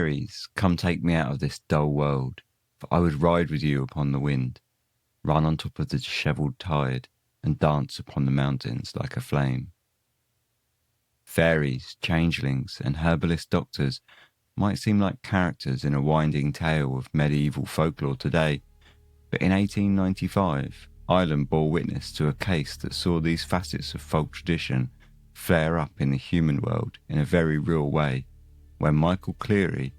Fairies, come take me out of this dull world, for I would ride with you upon the wind, run on top of the dishevelled tide, and dance upon the mountains like a flame. Fairies, changelings, and herbalist doctors might seem like characters in a winding tale of medieval folklore today, but in 1895, Ireland bore witness to a case that saw these facets of folk tradition flare up in the human world in a very real way, when Michael Cleary,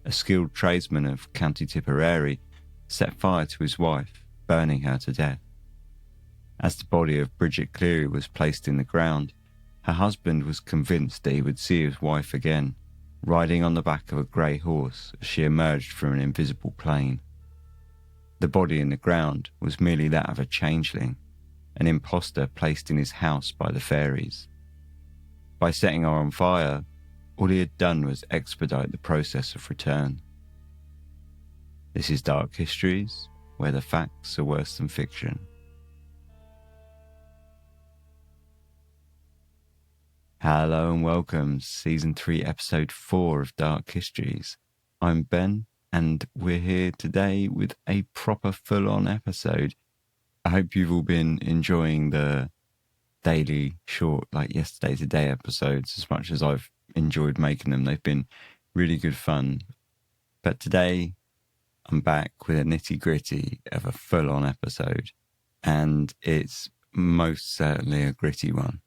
a skilled tradesman of County Tipperary, set fire to his wife, burning her to death. As the body of Bridget Cleary was placed in the ground, her husband was convinced that he would see his wife again, riding on the back of a grey horse as she emerged from an invisible plane. The body in the ground was merely that of a changeling, an imposter placed in his house by the fairies. By setting her on fire, all he had done was expedite the process of return. This is Dark Histories, where the facts are worse than fiction. Hello and welcome to Season 3, Episode 4 of Dark Histories. I'm Ben, and we're here today with a proper full-on episode. I hope you've all been enjoying the daily short, like yesterday today episodes as much as I've enjoyed making them. They've been really good fun. But today, I'm back with a nitty-gritty of a full-on episode, and it's most certainly a gritty one.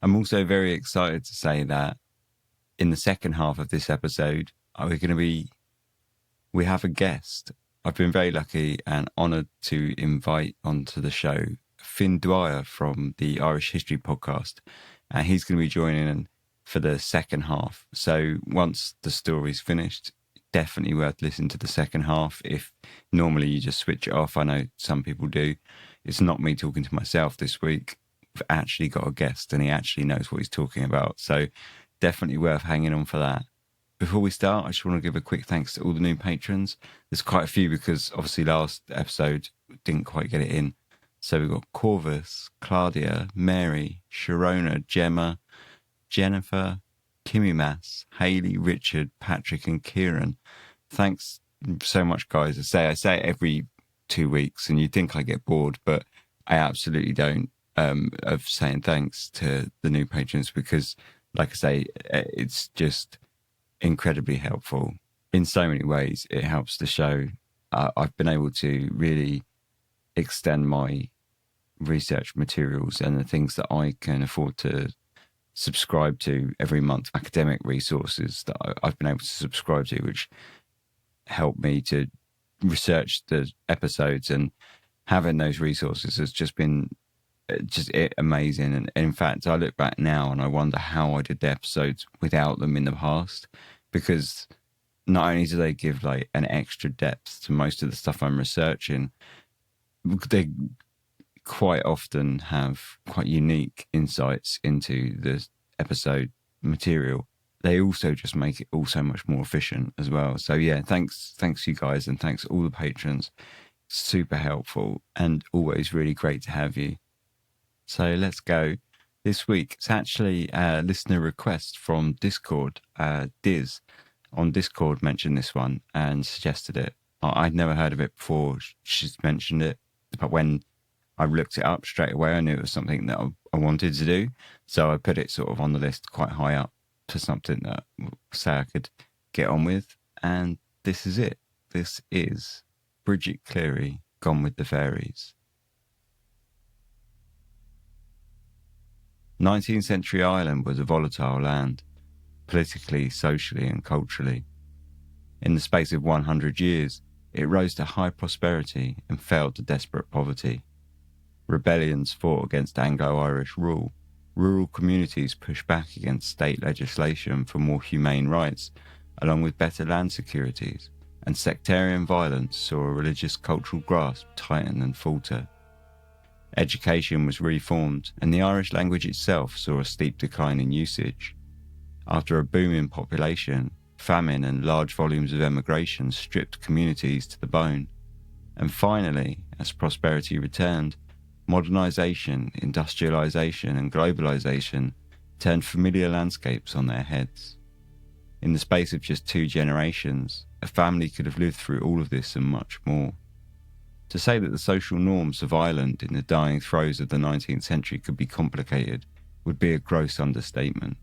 I'm also very excited to say that in the second half of this episode, we have a guest. I've been very lucky and honoured to invite onto the show Fin Dwyer from the Irish History podcast. And he's going to be joining in for the second half. So once the story's finished, definitely worth listening to the second half. If normally you just switch it off, I know some people do. It's not me talking to myself this week. We've actually got a guest and he actually knows what he's talking about. So definitely worth hanging on for that. Before we start, I just want to give a quick thanks to all the new patrons. There's quite a few because obviously last episode didn't quite get it in. So we've got Corvus, Claudia, Mary, Sharona, Gemma, Jennifer, Kimmy Mass, Hayley, Richard, Patrick and Kieran. Thanks so much, guys. I say it every 2 weeks and you'd think I get bored, but I absolutely don't. Of saying thanks to the new patrons because, like I say, it's just incredibly helpful in so many ways. It helps the show. I've been able to really extend my research materials and the things that I can afford to subscribe to every month, academic resources that I've been able to subscribe to, which help me to research the episodes, and having those resources has just been amazing. And in fact, I look back now and I wonder how I did the episodes without them in the past, because not only do they give like an extra depth to most of the stuff I'm researching, they quite often have quite unique insights into the episode material. They also just make it all so much more efficient as well. So yeah, thanks you guys, and thanks all the patrons. Super helpful and always really great to have you. So let's go. This week, it's actually a listener request from Discord. Diz on Discord mentioned this one and suggested it. I'd never heard of it before. She's mentioned it, but when I looked it up straight away, I knew it was something that I wanted to do. So I put it sort of on the list quite high up to something that, say, I could get on with. And this is it. This is Bridget Cleary, Gone with the Fairies. 19th century Ireland was a volatile land, politically, socially and culturally. In the space of 100 years, it rose to high prosperity and fell to desperate poverty. Rebellions fought against Anglo-Irish rule, rural communities pushed back against state legislation for more humane rights, along with better land securities, and sectarian violence saw a religious cultural grasp tighten and falter. Education was reformed, and the Irish language itself saw a steep decline in usage. After a boom in population, famine and large volumes of emigration stripped communities to the bone. And finally, as prosperity returned, modernisation, industrialisation and globalisation turned familiar landscapes on their heads. In the space of just 2 generations, a family could have lived through all of this and much more. To say that the social norms of Ireland in the dying throes of the 19th century could be complicated would be a gross understatement.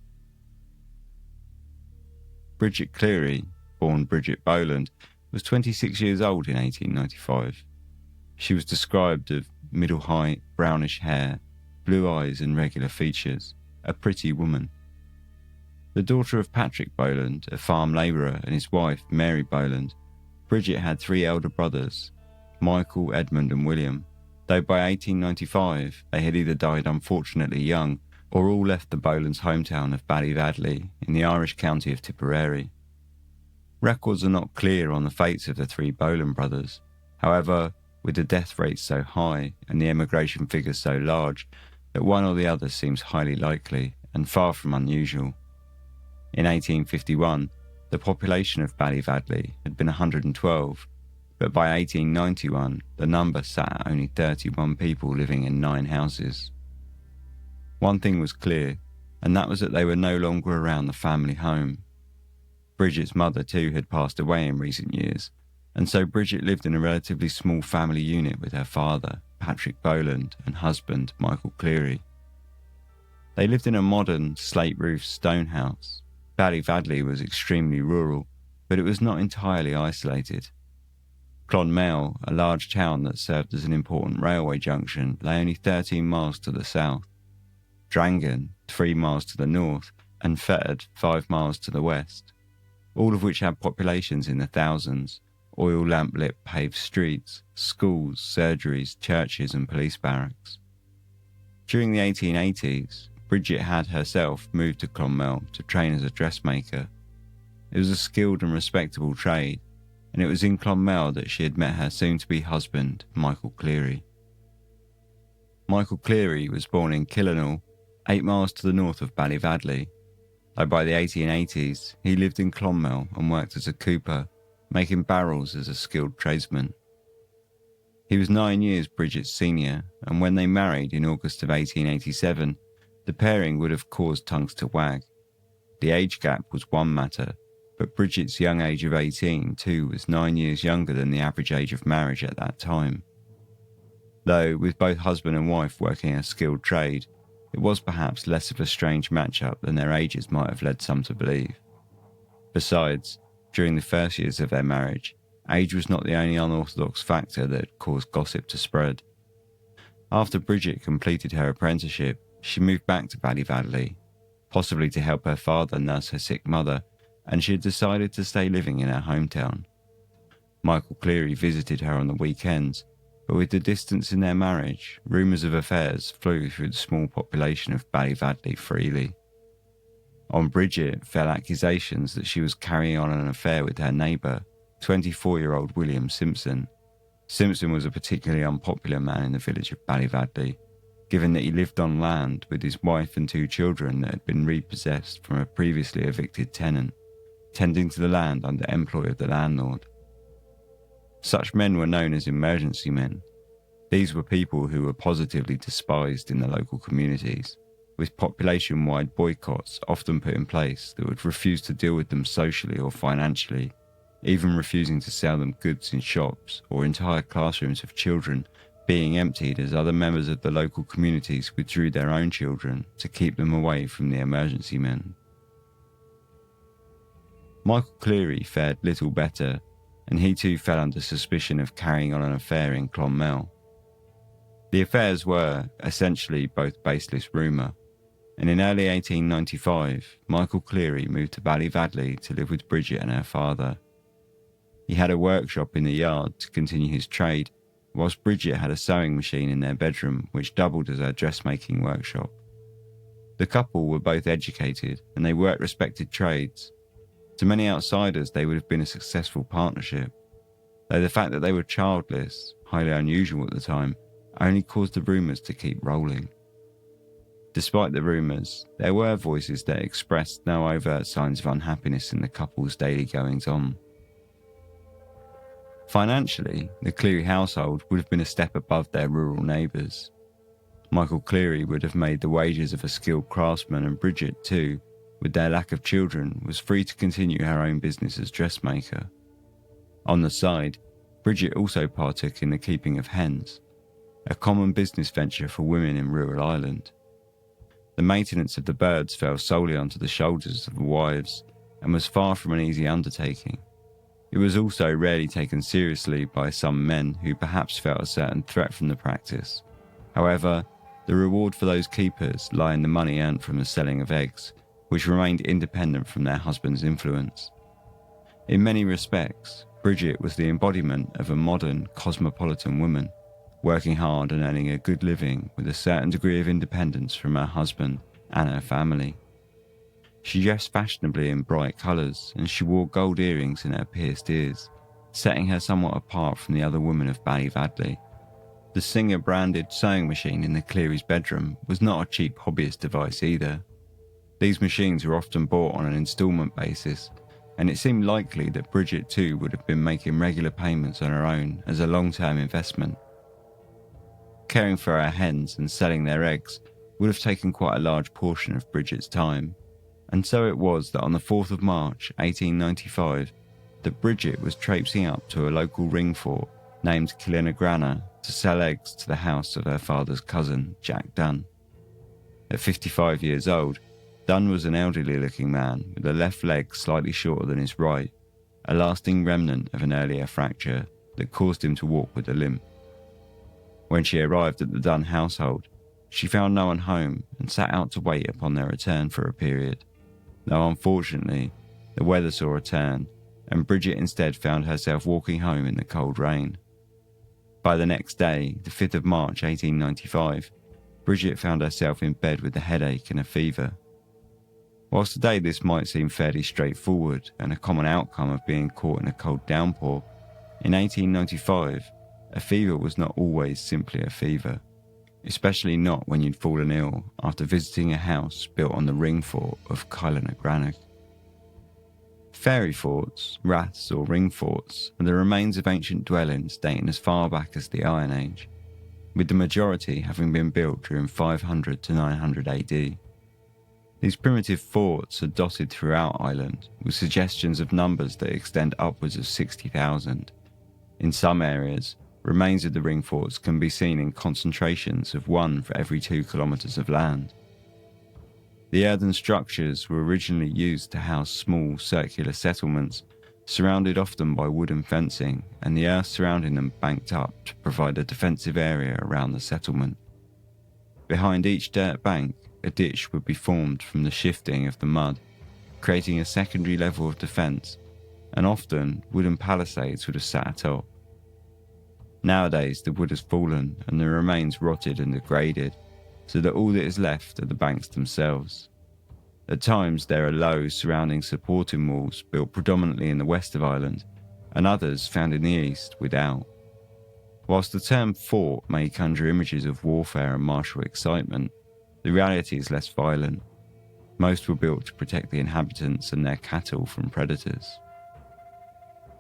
Bridget Cleary, born Bridget Boland, was 26 years old in 1895. She was described of middle height, brownish hair, blue eyes and regular features, a pretty woman. The daughter of Patrick Boland, a farm labourer, and his wife, Mary Boland, Bridget had 3 elder brothers, Michael, Edmund and William, though by 1895 they had either died unfortunately young or all left the Bolands' hometown of Ballivadley in the Irish county of Tipperary. Records are not clear on the fates of the 3 Boland brothers. However, with the death rates so high and the emigration figures so large, that one or the other seems highly likely and far from unusual. In 1851, the population of Ballivadley had been 112, but by 1891, the number sat at only 31 people living in 9 houses. One thing was clear, and that was that they were no longer around the family home. Bridget's mother too had passed away in recent years, and so Bridget lived in a relatively small family unit with her father, Patrick Boland, and husband, Michael Cleary. They lived in a modern, slate-roofed stone house. Ballivadley was extremely rural, but it was not entirely isolated. Clonmel, a large town that served as an important railway junction, lay only 13 miles to the south. Drangan, 3 miles to the north, and Fetard, 5 miles to the west, all of which had populations in the thousands, oil lamp-lit paved streets, schools, surgeries, churches and police barracks. During the 1880s, Bridget had herself moved to Clonmel to train as a dressmaker. It was a skilled and respectable trade, and it was in Clonmel that she had met her soon-to-be husband, Michael Cleary. Michael Cleary was born in Killinall, 8 miles to the north of Ballivadley, though by the 1880s he lived in Clonmel and worked as a cooper, making barrels as a skilled tradesman. He was 9 years Bridget's senior, and when they married in August of 1887, the pairing would have caused tongues to wag. The age gap was one matter, but Bridget's young age of 18 too was 9 years younger than the average age of marriage at that time. Though, with both husband and wife working a skilled trade, it was perhaps less of a strange matchup than their ages might have led some to believe. Besides, during the first years of their marriage, age was not the only unorthodox factor that caused gossip to spread. After Bridget completed her apprenticeship, she moved back to Ballivadley, possibly to help her father nurse her sick mother, and she had decided to stay living in her hometown. Michael Cleary visited her on the weekends, but with the distance in their marriage, rumours of affairs flew through the small population of Ballivadley freely. On Bridget fell accusations that she was carrying on an affair with her neighbour, 24-year-old William Simpson. Simpson was a particularly unpopular man in the village of Ballivadley, given that he lived on land with his wife and 2 children that had been repossessed from a previously evicted tenant, tending to the land under employ of the landlord. Such men were known as emergency men. These were people who were positively despised in the local communities, with population-wide boycotts often put in place that would refuse to deal with them socially or financially, even refusing to sell them goods in shops or entire classrooms of children being emptied as other members of the local communities withdrew their own children to keep them away from the emergency men. Michael Cleary fared little better, and he too fell under suspicion of carrying on an affair in Clonmel. The affairs were, essentially, both baseless rumour, and in early 1895, Michael Cleary moved to Ballivadley to live with Bridget and her father. He had a workshop in the yard to continue his trade, whilst Bridget had a sewing machine in their bedroom which doubled as her dressmaking workshop. The couple were both educated and they worked respected trades. To many outsiders they would have been a successful partnership, though the fact that they were childless, highly unusual at the time, only caused the rumours to keep rolling. Despite the rumours, there were voices that expressed no overt signs of unhappiness in the couple's daily goings-on. Financially, the Cleary household would have been a step above their rural neighbours. Michael Cleary would have made the wages of a skilled craftsman, and Bridget, too, with their lack of children, was free to continue her own business as dressmaker. On the side, Bridget also partook in the keeping of hens, a common business venture for women in rural Ireland. The maintenance of the birds fell solely onto the shoulders of the wives and was far from an easy undertaking. It was also rarely taken seriously by some men who perhaps felt a certain threat from the practice. However, the reward for those keepers lay in the money earned from the selling of eggs, which remained independent from their husband's influence. In many respects, Bridget was the embodiment of a modern, cosmopolitan woman, working hard and earning a good living with a certain degree of independence from her husband and her family. She dressed fashionably in bright colours, and she wore gold earrings in her pierced ears, setting her somewhat apart from the other women of Ballivadley. The Singer-branded sewing machine in the Clearys' bedroom was not a cheap hobbyist device either. These machines were often bought on an instalment basis, and it seemed likely that Bridget too would have been making regular payments on her own as a long-term investment. Caring for her hens and selling their eggs would have taken quite a large portion of Bridget's time, and so it was that on the 4th of March 1895 that Bridget was traipsing up to a local ring fort named Killinagranna to sell eggs to the house of her father's cousin, Jack Dunn. At 55 years old, Dunn was an elderly-looking man with a left leg slightly shorter than his right, a lasting remnant of an earlier fracture that caused him to walk with a limp. When she arrived at the Dunn household, she found no one home and sat out to wait upon their return for a period, though unfortunately, the weather saw a turn, and Bridget instead found herself walking home in the cold rain. By the next day, the 5th of March 1895, Bridget found herself in bed with a headache and a fever. Whilst today this might seem fairly straightforward and a common outcome of being caught in a cold downpour, in 1895, a fever was not always simply a fever, especially not when you'd fallen ill after visiting a house built on the ring fort of Killinagranna. Fairy forts, raths or ring forts are the remains of ancient dwellings dating as far back as the Iron Age, with the majority having been built during 500 to 900 AD. These primitive forts are dotted throughout Ireland, with suggestions of numbers that extend upwards of 60,000. In some areas, remains of the ring forts can be seen in concentrations of 1 for every 2 kilometres of land. The earthen structures were originally used to house small circular settlements, surrounded often by wooden fencing, and the earth surrounding them banked up to provide a defensive area around the settlement. Behind each dirt bank, a ditch would be formed from the shifting of the mud, creating a secondary level of defence, and often wooden palisades would have sat atop. Nowadays the wood has fallen and the remains rotted and degraded, so that all that is left are the banks themselves. At times there are low surrounding supporting walls built predominantly in the west of Ireland, and others found in the east without. Whilst the term fort may conjure images of warfare and martial excitement, the reality is less violent. Most were built to protect the inhabitants and their cattle from predators.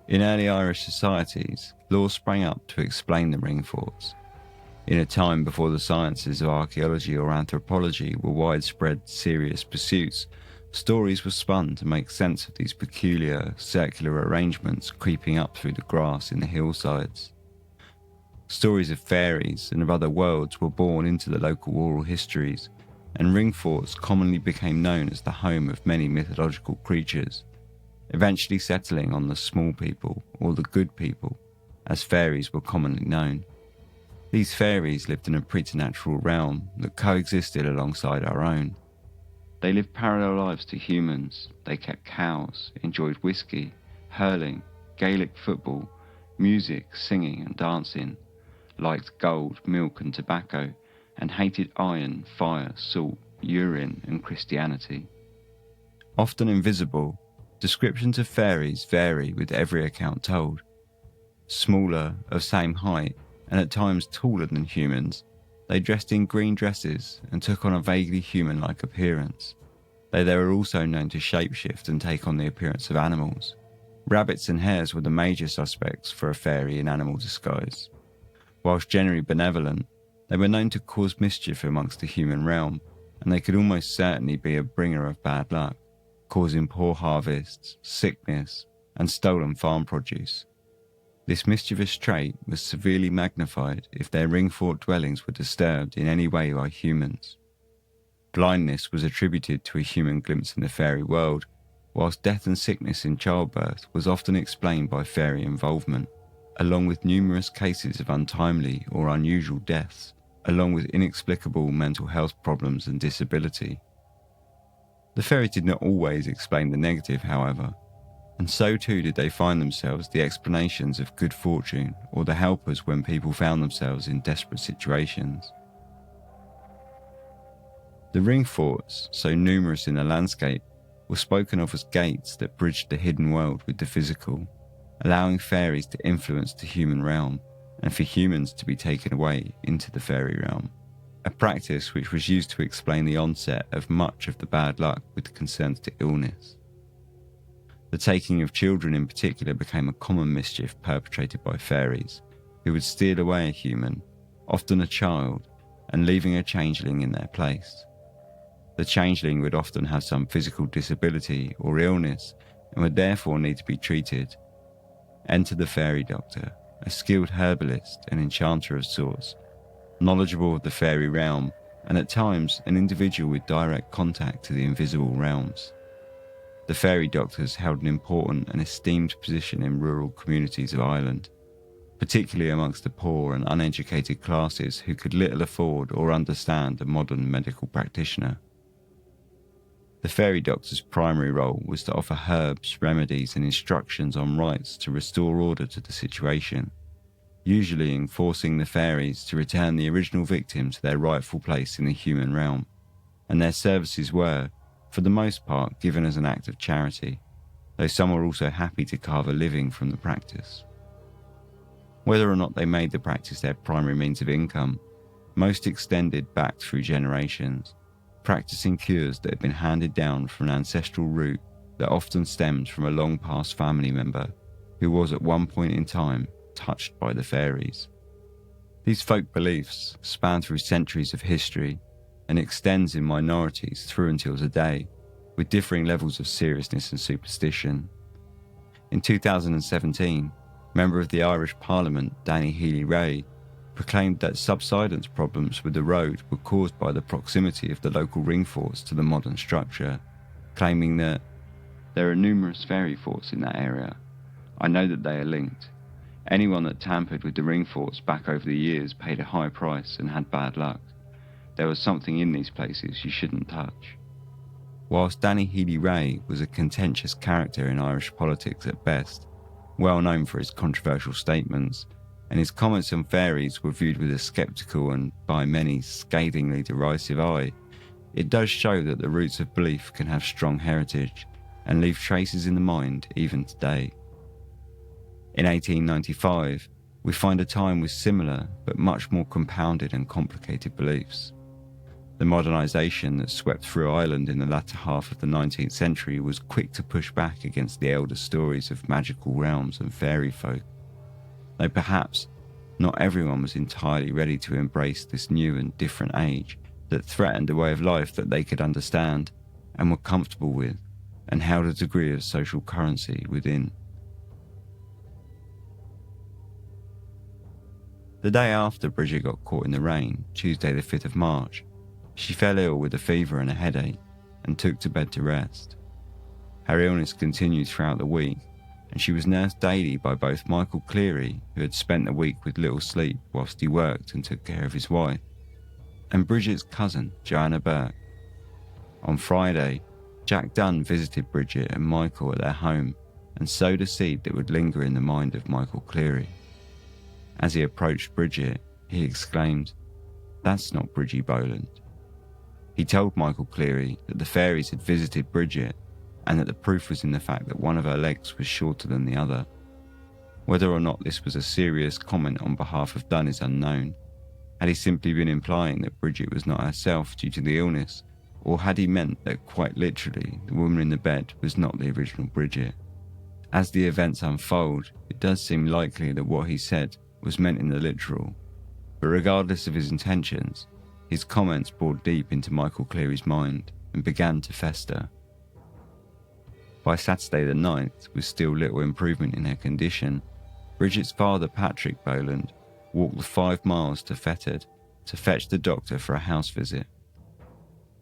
In early Irish societies, laws sprang up to explain the ring forts. In a time before the sciences of archaeology or anthropology were widespread, serious pursuits, stories were spun to make sense of these peculiar, circular arrangements creeping up through the grass in the hillsides. Stories of fairies and of other worlds were born into the local oral histories, and ring forts commonly became known as the home of many mythological creatures, eventually settling on the small people, or the good people, as fairies were commonly known. These fairies lived in a preternatural realm that coexisted alongside our own. They lived parallel lives to humans. They kept cows, enjoyed whiskey, hurling, Gaelic football, music, singing and dancing, liked gold, milk and tobacco, and hated iron, fire, salt, urine and Christianity. Often invisible, descriptions of fairies vary with every account told. Smaller, of same height, and at times taller than humans, they dressed in green dresses and took on a vaguely human-like appearance, though they were also known to shapeshift and take on the appearance of animals. Rabbits and hares were the major suspects for a fairy in animal disguise. Whilst generally benevolent, they were known to cause mischief amongst the human realm, and they could almost certainly be a bringer of bad luck. causing poor harvests, sickness, and stolen farm produce. This mischievous trait was severely magnified if their ring-fort dwellings were disturbed in any way by humans. Blindness was attributed to a human glimpse in the fairy world, whilst death and sickness in childbirth was often explained by fairy involvement, along with numerous cases of untimely or unusual deaths, along with inexplicable mental health problems and disability. The fairies did not always explain the negative, however, and so too did they find themselves the explanations of good fortune or the helpers when people found themselves in desperate situations. The ring forts, so numerous in the landscape, were spoken of as gates that bridged the hidden world with the physical, allowing fairies to influence the human realm and for humans to be taken away into the fairy realm, a practice which was used to explain the onset of much of the bad luck with concerns to illness. The taking of children in particular became a common mischief perpetrated by fairies, who would steal away a human, often a child, and leaving a changeling in their place. The changeling would often have some physical disability or illness and would therefore need to be treated. Enter the fairy doctor, a skilled herbalist and enchanter of sorts, knowledgeable of the fairy realm, and at times an individual with direct contact to the invisible realms. The fairy doctors held an important and esteemed position in rural communities of Ireland, particularly amongst the poor and uneducated classes who could little afford or understand a modern medical practitioner. The fairy doctor's primary role was to offer herbs, remedies and instructions on rites to restore order to the situation, usually enforcing the fairies to return the original victim to their rightful place in the human realm, and their services were, for the most part, given as an act of charity, though some were also happy to carve a living from the practice. Whether or not they made the practice their primary means of income, most extended back through generations, practicing cures that had been handed down from an ancestral root that often stemmed from a long-past family member who was at one point in time touched by the fairies. These folk beliefs span through centuries of history and extends in minorities through until today, with differing levels of seriousness and superstition. In 2017, member of the Irish Parliament Danny Healy-Rae proclaimed that subsidence problems with the road were caused by the proximity of the local ring forts to the modern structure, claiming that there are numerous fairy forts in that area. I know that they are linked. Anyone that tampered with the ring forts back over the years paid a high price and had bad luck. There was something in these places you shouldn't touch. Whilst Danny Healy-Rae was a contentious character in Irish politics at best, well known for his controversial statements, and his comments on fairies were viewed with a sceptical and, by many, scathingly derisive eye, it does show that the roots of belief can have strong heritage and leave traces in the mind even today. In 1895, we find a time with similar but much more compounded and complicated beliefs. The modernisation that swept through Ireland in the latter half of the 19th century was quick to push back against the elder stories of magical realms and fairy folk, though perhaps not everyone was entirely ready to embrace this new and different age that threatened a way of life that they could understand and were comfortable with, and held a degree of social currency within. The day after Bridget got caught in the rain, Tuesday the 5th of March, she fell ill with a fever and a headache and took to bed to rest. Her illness continued throughout the week, and she was nursed daily by both Michael Cleary, who had spent the week with little sleep whilst he worked and took care of his wife, and Bridget's cousin, Joanna Burke. On Friday, Jack Dunn visited Bridget and Michael at their home and sowed a seed that would linger in the mind of Michael Cleary. As he approached Bridget, he exclaimed, "That's not Bridgie Boland." He told Michael Cleary that the fairies had visited Bridget and that the proof was in the fact that one of her legs was shorter than the other. Whether or not this was a serious comment on behalf of Dunn is unknown. Had he simply been implying that Bridget was not herself due to the illness, or had he meant that quite literally the woman in the bed was not the original Bridget? As the events unfold, it does seem likely that what he said was meant in the literal, but regardless of his intentions, his comments bored deep into Michael Cleary's mind and began to fester. By Saturday the 9th, with still little improvement in her condition, Bridget's father, Patrick Boland, walked the 5 miles to Fettered to fetch the doctor for a house visit.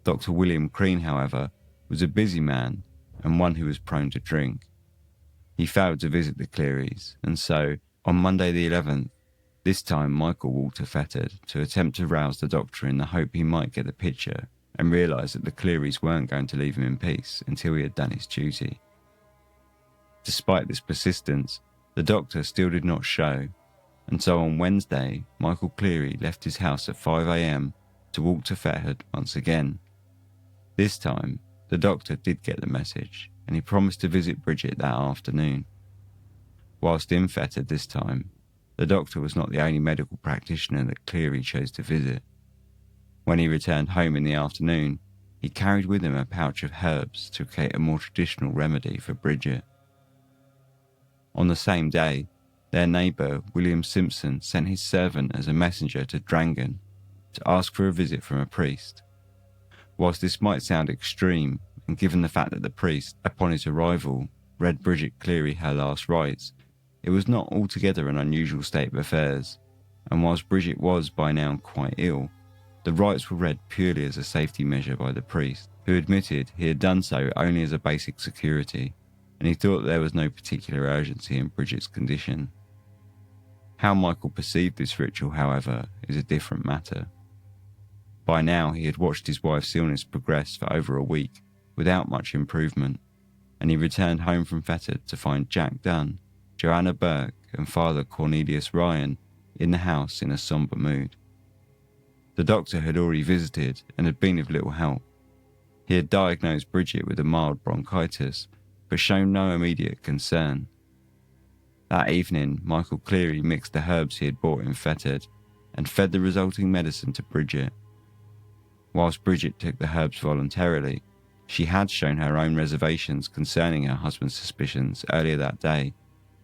Dr. William Crean, however, was a busy man and one who was prone to drink. He failed to visit the Clearys, and so, on Monday the 11th, this time Michael walked to Fettered to attempt to rouse the doctor in the hope he might get the picture and realise that the Clearys weren't going to leave him in peace until he had done his duty. Despite this persistence, the doctor still did not show, and so on Wednesday, Michael Cleary left his house at 5 a.m. to walk to Fettered once again. This time, the doctor did get the message, and he promised to visit Bridget that afternoon. Whilst in Fettered this time, the doctor was not the only medical practitioner that Cleary chose to visit. When he returned home in the afternoon, he carried with him a pouch of herbs to create a more traditional remedy for Bridget. On the same day, their neighbour, William Simpson, sent his servant as a messenger to Drangan to ask for a visit from a priest. Whilst this might sound extreme, and given the fact that the priest, upon his arrival, read Bridget Cleary her last rites, it was not altogether an unusual state of affairs, and whilst Bridget was by now quite ill, the rites were read purely as a safety measure by the priest, who admitted he had done so only as a basic security, and he thought there was no particular urgency in Bridget's condition. How Michael perceived this ritual, however, is a different matter. By now he had watched his wife's illness progress for over a week without much improvement, and he returned home from Fettered to find Jack Dunn, Joanna Burke and Father Cornelius Ryan in the house in a sombre mood. The doctor had already visited and had been of little help. He had diagnosed Bridget with a mild bronchitis, but shown no immediate concern. That evening, Michael Cleary mixed the herbs he had bought in Fettered and fed the resulting medicine to Bridget. Whilst Bridget took the herbs voluntarily, she had shown her own reservations concerning her husband's suspicions earlier that day,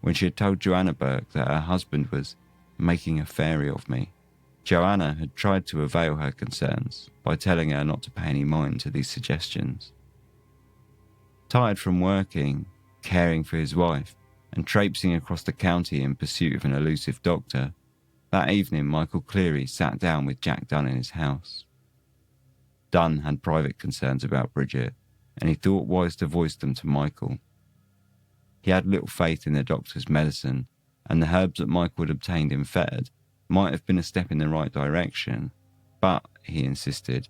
when she had told Joanna Burke that her husband was making a fairy of me. Joanna had tried to avail her concerns by telling her not to pay any mind to these suggestions. Tired from working, caring for his wife, and traipsing across the county in pursuit of an elusive doctor, that evening Michael Cleary sat down with Jack Dunn in his house. Dunn had private concerns about Bridget, and he thought wise to voice them to Michael. He had little faith in the doctor's medicine, and the herbs that Michael had obtained in Fettered might have been a step in the right direction, but, he insisted,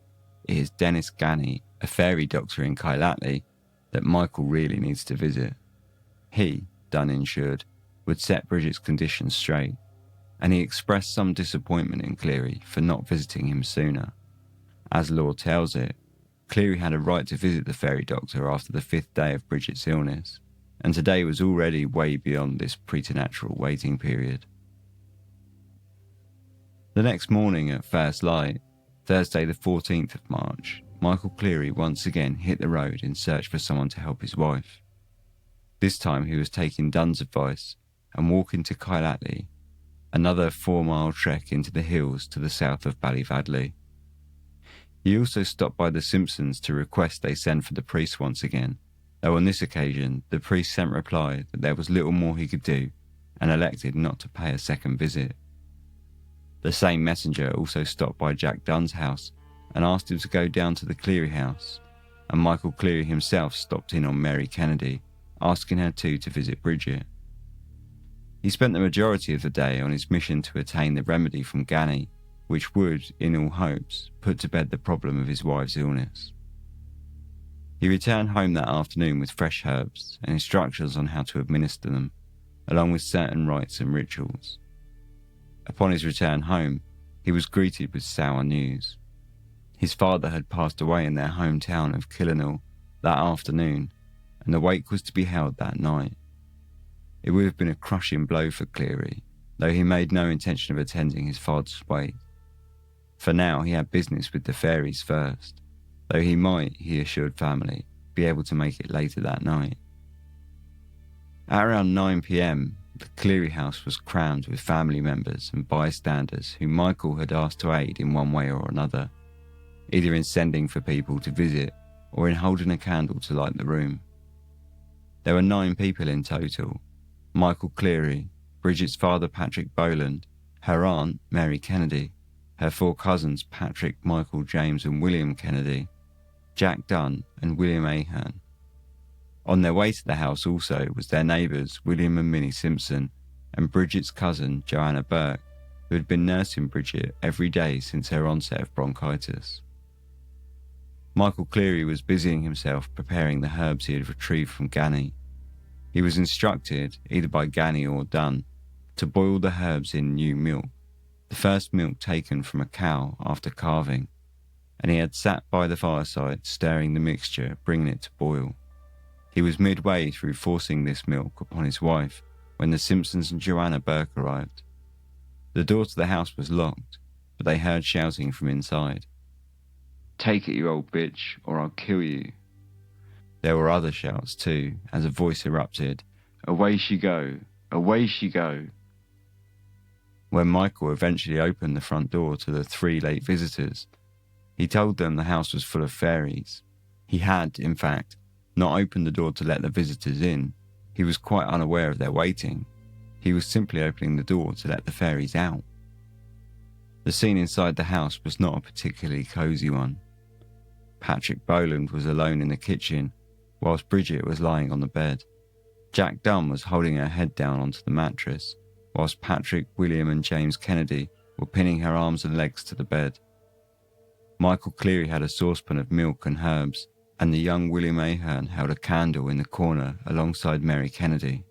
it is Dennis Ganny, a fairy doctor in Kailatli, that Michael really needs to visit. He, Dunn ensured, would set Bridget's condition straight, and he expressed some disappointment in Cleary for not visiting him sooner. As law tells it, Cleary had a right to visit the fairy doctor after the 5th day of Bridget's illness, and today was already way beyond this preternatural waiting period. The next morning at first light, Thursday the 14th of March, Michael Cleary once again hit the road in search for someone to help his wife. This time he was taking Dunn's advice and walking to Kailatli, another 4-mile trek into the hills to the south of Ballyvadley. He also stopped by the Simpsons to request they send for the priest once again, though on this occasion the priest sent reply that there was little more he could do and elected not to pay a second visit. The same messenger also stopped by Jack Dunn's house and asked him to go down to the Cleary house, and Michael Cleary himself stopped in on Mary Kennedy, asking her too to visit Bridget. He spent the majority of the day on his mission to attain the remedy from Ganny, which would, in all hopes, put to bed the problem of his wife's illness. He returned home that afternoon with fresh herbs and instructions on how to administer them, along with certain rites and rituals. Upon his return home, he was greeted with sour news. His father had passed away in their hometown of Killinall that afternoon, and the wake was to be held that night. It would have been a crushing blow for Cleary, though he made no intention of attending his father's wake. For now he had business with the Fairies first, though he might, he assured family, be able to make it later that night. At around 9 p.m, the Cleary house was crammed with family members and bystanders who Michael had asked to aid in one way or another, either in sending for people to visit or in holding a candle to light the room. There were 9 people in total: Michael Cleary, Bridget's father Patrick Boland, her aunt Mary Kennedy, her 4 cousins Patrick, Michael, James and William Kennedy, Jack Dunn and William Ahern. On their way to the house also was their neighbours William and Minnie Simpson and Bridget's cousin Joanna Burke, who had been nursing Bridget every day since her onset of bronchitis. Michael Cleary was busying himself preparing the herbs he had retrieved from Ganny. He was instructed, either by Ganny or Dunn, to boil the herbs in new milk, the first milk taken from a cow after calving, and he had sat by the fireside stirring the mixture, bringing it to boil. He was midway through forcing this milk upon his wife when the Simpsons and Joanna Burke arrived. The door to the house was locked, but they heard shouting from inside. "Take it, you old bitch, or I'll kill you." There were other shouts too, as a voice erupted, "Away she go! Away she go!" When Michael eventually opened the front door to the 3 late visitors, he told them the house was full of fairies. He had, in fact, not opened the door to let the visitors in. He was quite unaware of their waiting. He was simply opening the door to let the fairies out. The scene inside the house was not a particularly cosy one. Patrick Boland was alone in the kitchen, whilst Bridget was lying on the bed. Jack Dunn was holding her head down onto the mattress, whilst Patrick, William and James Kennedy were pinning her arms and legs to the bed. Michael Cleary had a saucepan of milk and herbs, and the young William Ahern held a candle in the corner alongside Mary Kennedy.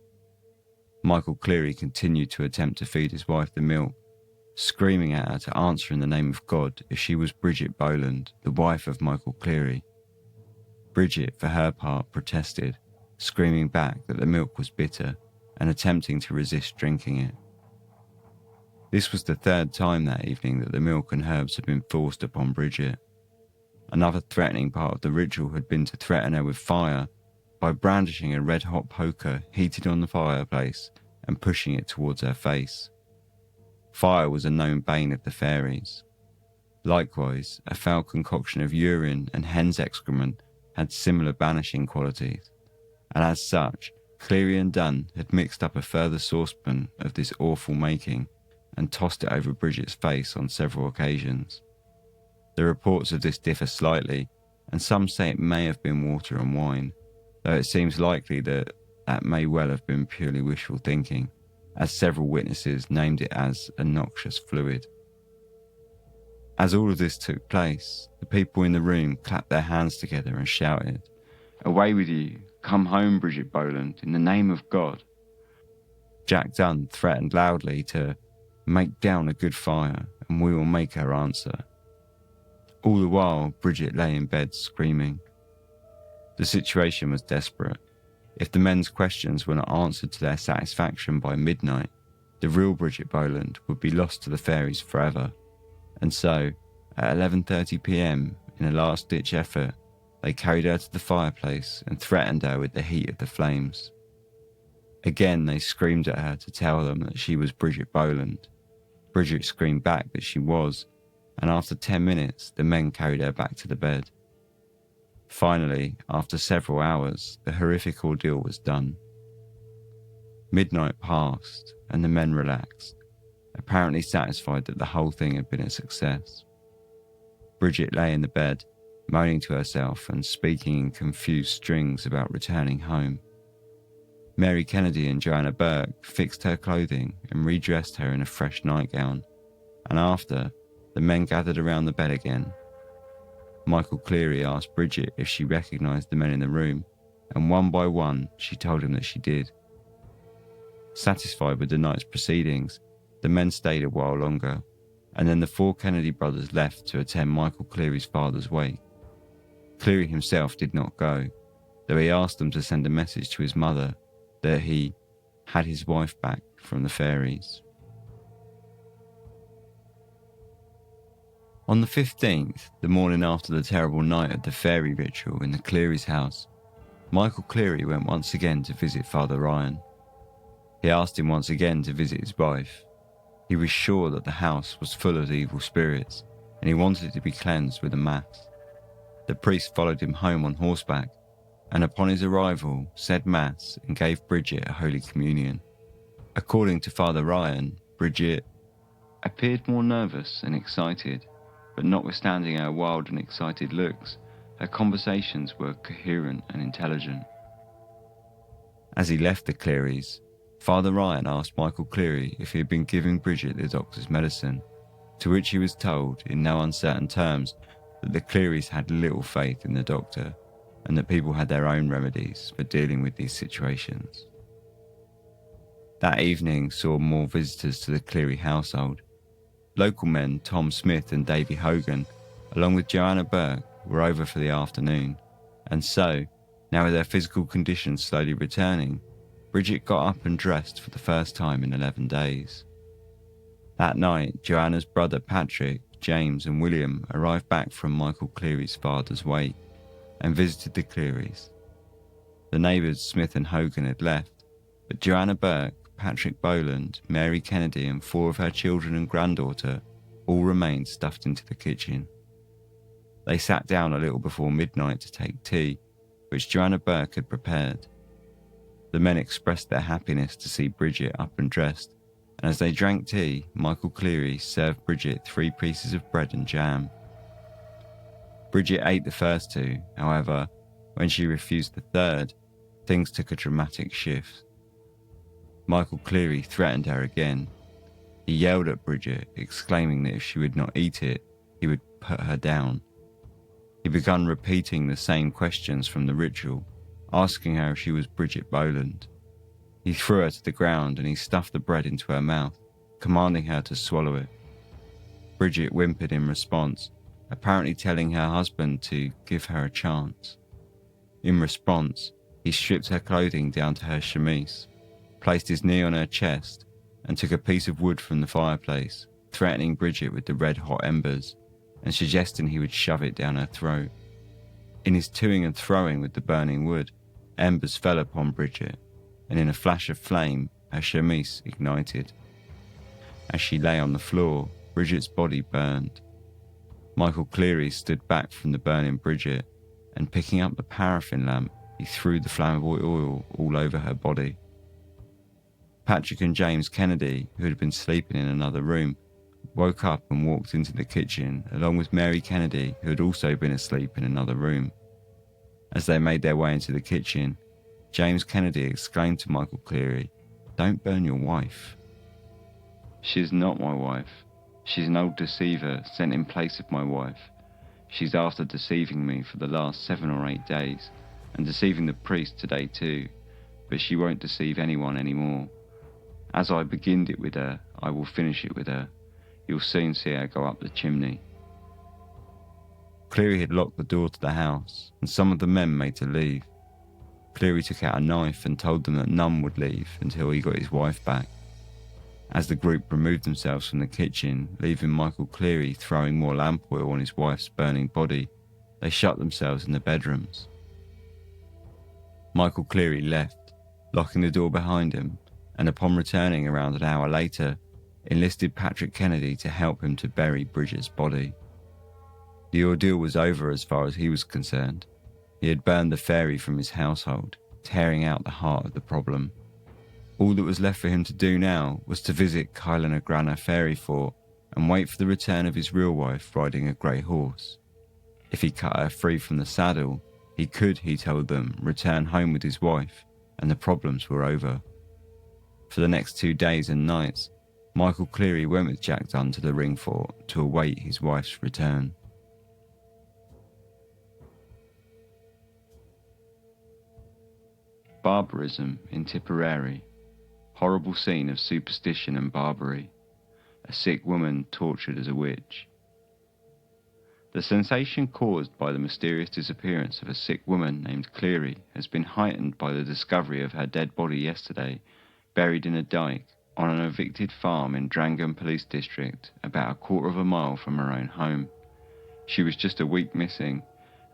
Michael Cleary continued to attempt to feed his wife the milk, screaming at her to answer in the name of God if she was Bridget Boland, the wife of Michael Cleary. Bridget, for her part, protested, screaming back that the milk was bitter and attempting to resist drinking it. This was the 3rd time that evening that the milk and herbs had been forced upon Bridget. Another threatening part of the ritual had been to threaten her with fire by brandishing a red-hot poker heated on the fireplace and pushing it towards her face. Fire was a known bane of the fairies. Likewise, a foul concoction of urine and hen's excrement had similar banishing qualities, and as such, Cleary and Dunn had mixed up a further saucepan of this awful making and tossed it over Bridget's face on several occasions. The reports of this differ slightly, and some say it may have been water and wine, though it seems likely that may well have been purely wishful thinking, as several witnesses named it as a noxious fluid. As all of this took place, the people in the room clapped their hands together and shouted, "Away with you! Come home, Bridget Boland, in the name of God!" Jack Dunn threatened loudly to make down a good fire and we will make her answer. All the while, Bridget lay in bed screaming. The situation was desperate. If the men's questions were not answered to their satisfaction by midnight, the real Bridget Boland would be lost to the fairies forever. And so, at 11:30 p.m, in a last-ditch effort, they carried her to the fireplace and threatened her with the heat of the flames. Again, they screamed at her to tell them that she was Bridget Boland. Bridget screamed back that she was, and after 10 minutes, the men carried her back to the bed. Finally, after several hours, the horrific ordeal was done. Midnight passed, and the men relaxed, apparently satisfied that the whole thing had been a success. Bridget lay in the bed, moaning to herself and speaking in confused strings about returning home. Mary Kennedy and Joanna Burke fixed her clothing and redressed her in a fresh nightgown, and after, the men gathered around the bed again. Michael Cleary asked Bridget if she recognised the men in the room, and one by one she told him that she did. Satisfied with the night's proceedings, the men stayed a while longer, and then the 4 Kennedy brothers left to attend Michael Cleary's father's wake. Cleary himself did not go, though he asked them to send a message to his mother that he had his wife back from the Fairies. On the 15th, the morning after the terrible night of the fairy ritual in the Clearys' house, Michael Cleary went once again to visit Father Ryan. He asked him once again to visit his wife. He was sure that the house was full of evil spirits, and he wanted it to be cleansed with a mass. The priest followed him home on horseback, and upon his arrival said Mass and gave Bridget a Holy Communion. According to Father Ryan, Bridget appeared more nervous and excited, but notwithstanding her wild and excited looks, her conversations were coherent and intelligent. As he left the Clearys, Father Ryan asked Michael Cleary if he had been giving Bridget the doctor's medicine, to which he was told in no uncertain terms that the Clearys had little faith in the doctor and that people had their own remedies for dealing with these situations. That evening saw more visitors to the Cleary household. Local men Tom Smith and Davy Hogan, along with Joanna Burke, were over for the afternoon, and so, now with her physical condition slowly returning, Bridget got up and dressed for the first time in 11 days. That night, Joanna's brother Patrick, James and William arrived back from Michael Cleary's father's wake and visited the Clearys. The neighbours Smith and Hogan had left, but Joanna Burke, Patrick Boland, Mary Kennedy and 4 of her children and granddaughter all remained stuffed into the kitchen. They sat down a little before midnight to take tea, which Joanna Burke had prepared. The men expressed their happiness to see Bridget up and dressed, and as they drank tea, Michael Cleary served Bridget 3 pieces of bread and jam. Bridget ate the first 2, however, when she refused the third, things took a dramatic shift. Michael Cleary threatened her again. He yelled at Bridget, exclaiming that if she would not eat it, he would put her down. He began repeating the same questions from the ritual, asking her if she was Bridget Boland. He threw her to the ground and he stuffed the bread into her mouth, commanding her to swallow it. Bridget whimpered in response, apparently telling her husband to give her a chance. In response, he stripped her clothing down to her chemise, placed his knee on her chest, and took a piece of wood from the fireplace, threatening Bridget with the red-hot embers and suggesting he would shove it down her throat. In his toing and throwing with the burning wood, embers fell upon Bridget, and in a flash of flame, her chemise ignited. As she lay on the floor, Bridget's body burned. Michael Cleary stood back from the burning Bridget, and picking up the paraffin lamp, he threw the flammable oil all over her body. Patrick and James Kennedy, who had been sleeping in another room, woke up and walked into the kitchen, along with Mary Kennedy, who had also been asleep in another room. As they made their way into the kitchen, James Kennedy exclaimed to Michael Cleary, "Don't burn your wife." "She's not my wife. She's an old deceiver sent in place of my wife. She's after deceiving me for the last 7 or 8 days, and deceiving the priest today too, but she won't deceive anyone anymore. As I beginned it with her, I will finish it with her. You'll soon see her go up the chimney." Cleary had locked the door to the house, and some of the men made to leave. Cleary took out a knife and told them that none would leave until he got his wife back. As the group removed themselves from the kitchen, leaving Michael Cleary throwing more lamp oil on his wife's burning body, they shut themselves in the bedrooms. Michael Cleary left, locking the door behind him, and upon returning around an hour later, enlisted Patrick Kennedy to help him to bury Bridget's body. The ordeal was over as far as he was concerned. He had burned the fairy from his household, tearing out the heart of the problem. All that was left for him to do now was to visit Kylenagrana Fairy Fort and wait for the return of his real wife riding a grey horse. If he cut her free from the saddle, he could, he told them, return home with his wife, and the problems were over. For the next 2 days and nights, Michael Cleary went with Jack Dunn to the ring fort to await his wife's return. Barbarism in Tipperary. Horrible scene of superstition and barbarity. A sick woman tortured as a witch. The sensation caused by the mysterious disappearance of a sick woman named Cleary has been heightened by the discovery of her dead body yesterday, buried in a dyke on an evicted farm in Drangham Police District, about a quarter of a mile from her own home. She was just a week missing,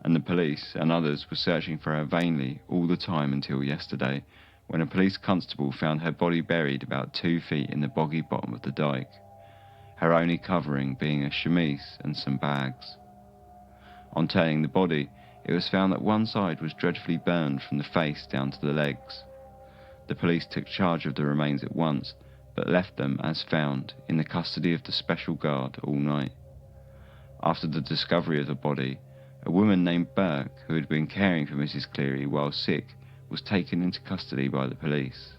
and the police and others were searching for her vainly all the time until yesterday, when a police constable found her body buried about 2 feet in the boggy bottom of the dyke, her only covering being a chemise and some bags. On turning the body, it was found that one side was dreadfully burned from the face down to the legs. The police took charge of the remains at once, but left them as found in the custody of the special guard all night. After the discovery of the body, a woman named Burke, who had been caring for Mrs. Cleary while sick, was taken into custody by the police.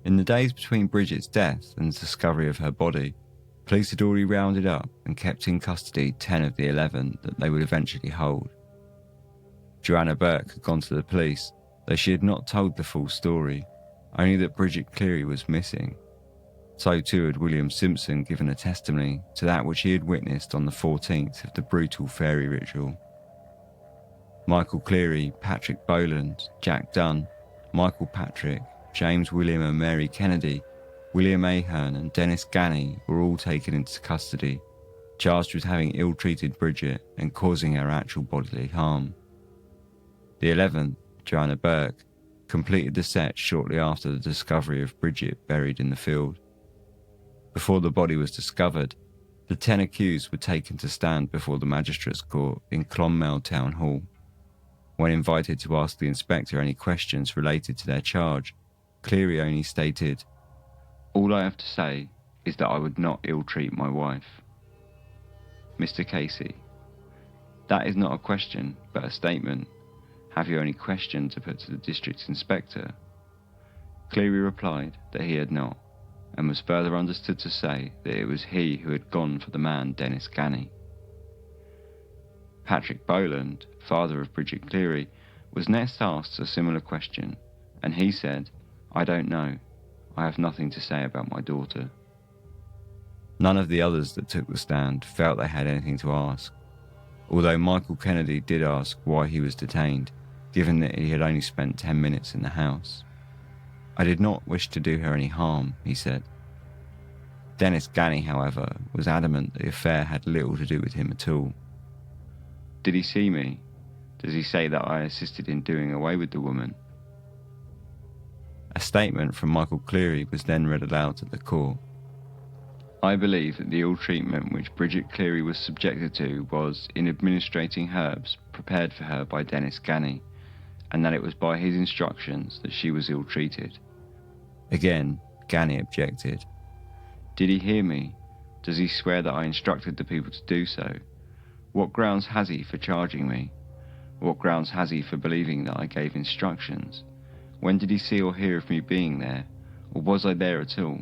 In the days between Bridget's death and the discovery of her body, police had already rounded up and kept in custody 10 of the 11 that they would eventually hold. Joanna Burke had gone to the police, though she had not told the full story, only that Bridget Cleary was missing. So too had William Simpson given a testimony to that which he had witnessed on the 14th of the brutal fairy ritual. Michael Cleary, Patrick Boland, Jack Dunn, Michael Patrick, James William and Mary Kennedy, William Ahern and Dennis Ganney were all taken into custody, charged with having ill-treated Bridget and causing her actual bodily harm. The 11th, Joanna Burke, completed the set shortly after the discovery of Bridget buried in the field. Before the body was discovered, the 10 accused were taken to stand before the magistrates' court in Clonmel Town Hall. When invited to ask the inspector any questions related to their charge, Cleary only stated, "All I have to say is that I would not ill-treat my wife." Mr. Casey: "That is not a question, but a statement. Have you any question to put to the district inspector?" Cleary replied that he had not, and was further understood to say that it was he who had gone for the man Dennis Ganney. Patrick Boland, father of Bridget Cleary, was next asked a similar question, and he said, "I don't know. I have nothing to say about my daughter." None of the others that took the stand felt they had anything to ask, although Michael Kennedy did ask why he was detained, given that he had only spent 10 minutes in the house. "I did not wish to do her any harm," he said. Dennis Ganney, however, was adamant that the affair had little to do with him at all. "Did he see me? Does he say that I assisted in doing away with the woman?" A statement from Michael Cleary was then read aloud at the court. "I believe that the ill treatment which Bridget Cleary was subjected to was in administrating herbs prepared for her by Dennis Ganney, and that it was by his instructions that she was ill-treated." Again, Ganney objected. "Did he hear me? Does he swear that I instructed the people to do so? What grounds has he for charging me? What grounds has he for believing that I gave instructions? When did he see or hear of me being there, or was I there at all?"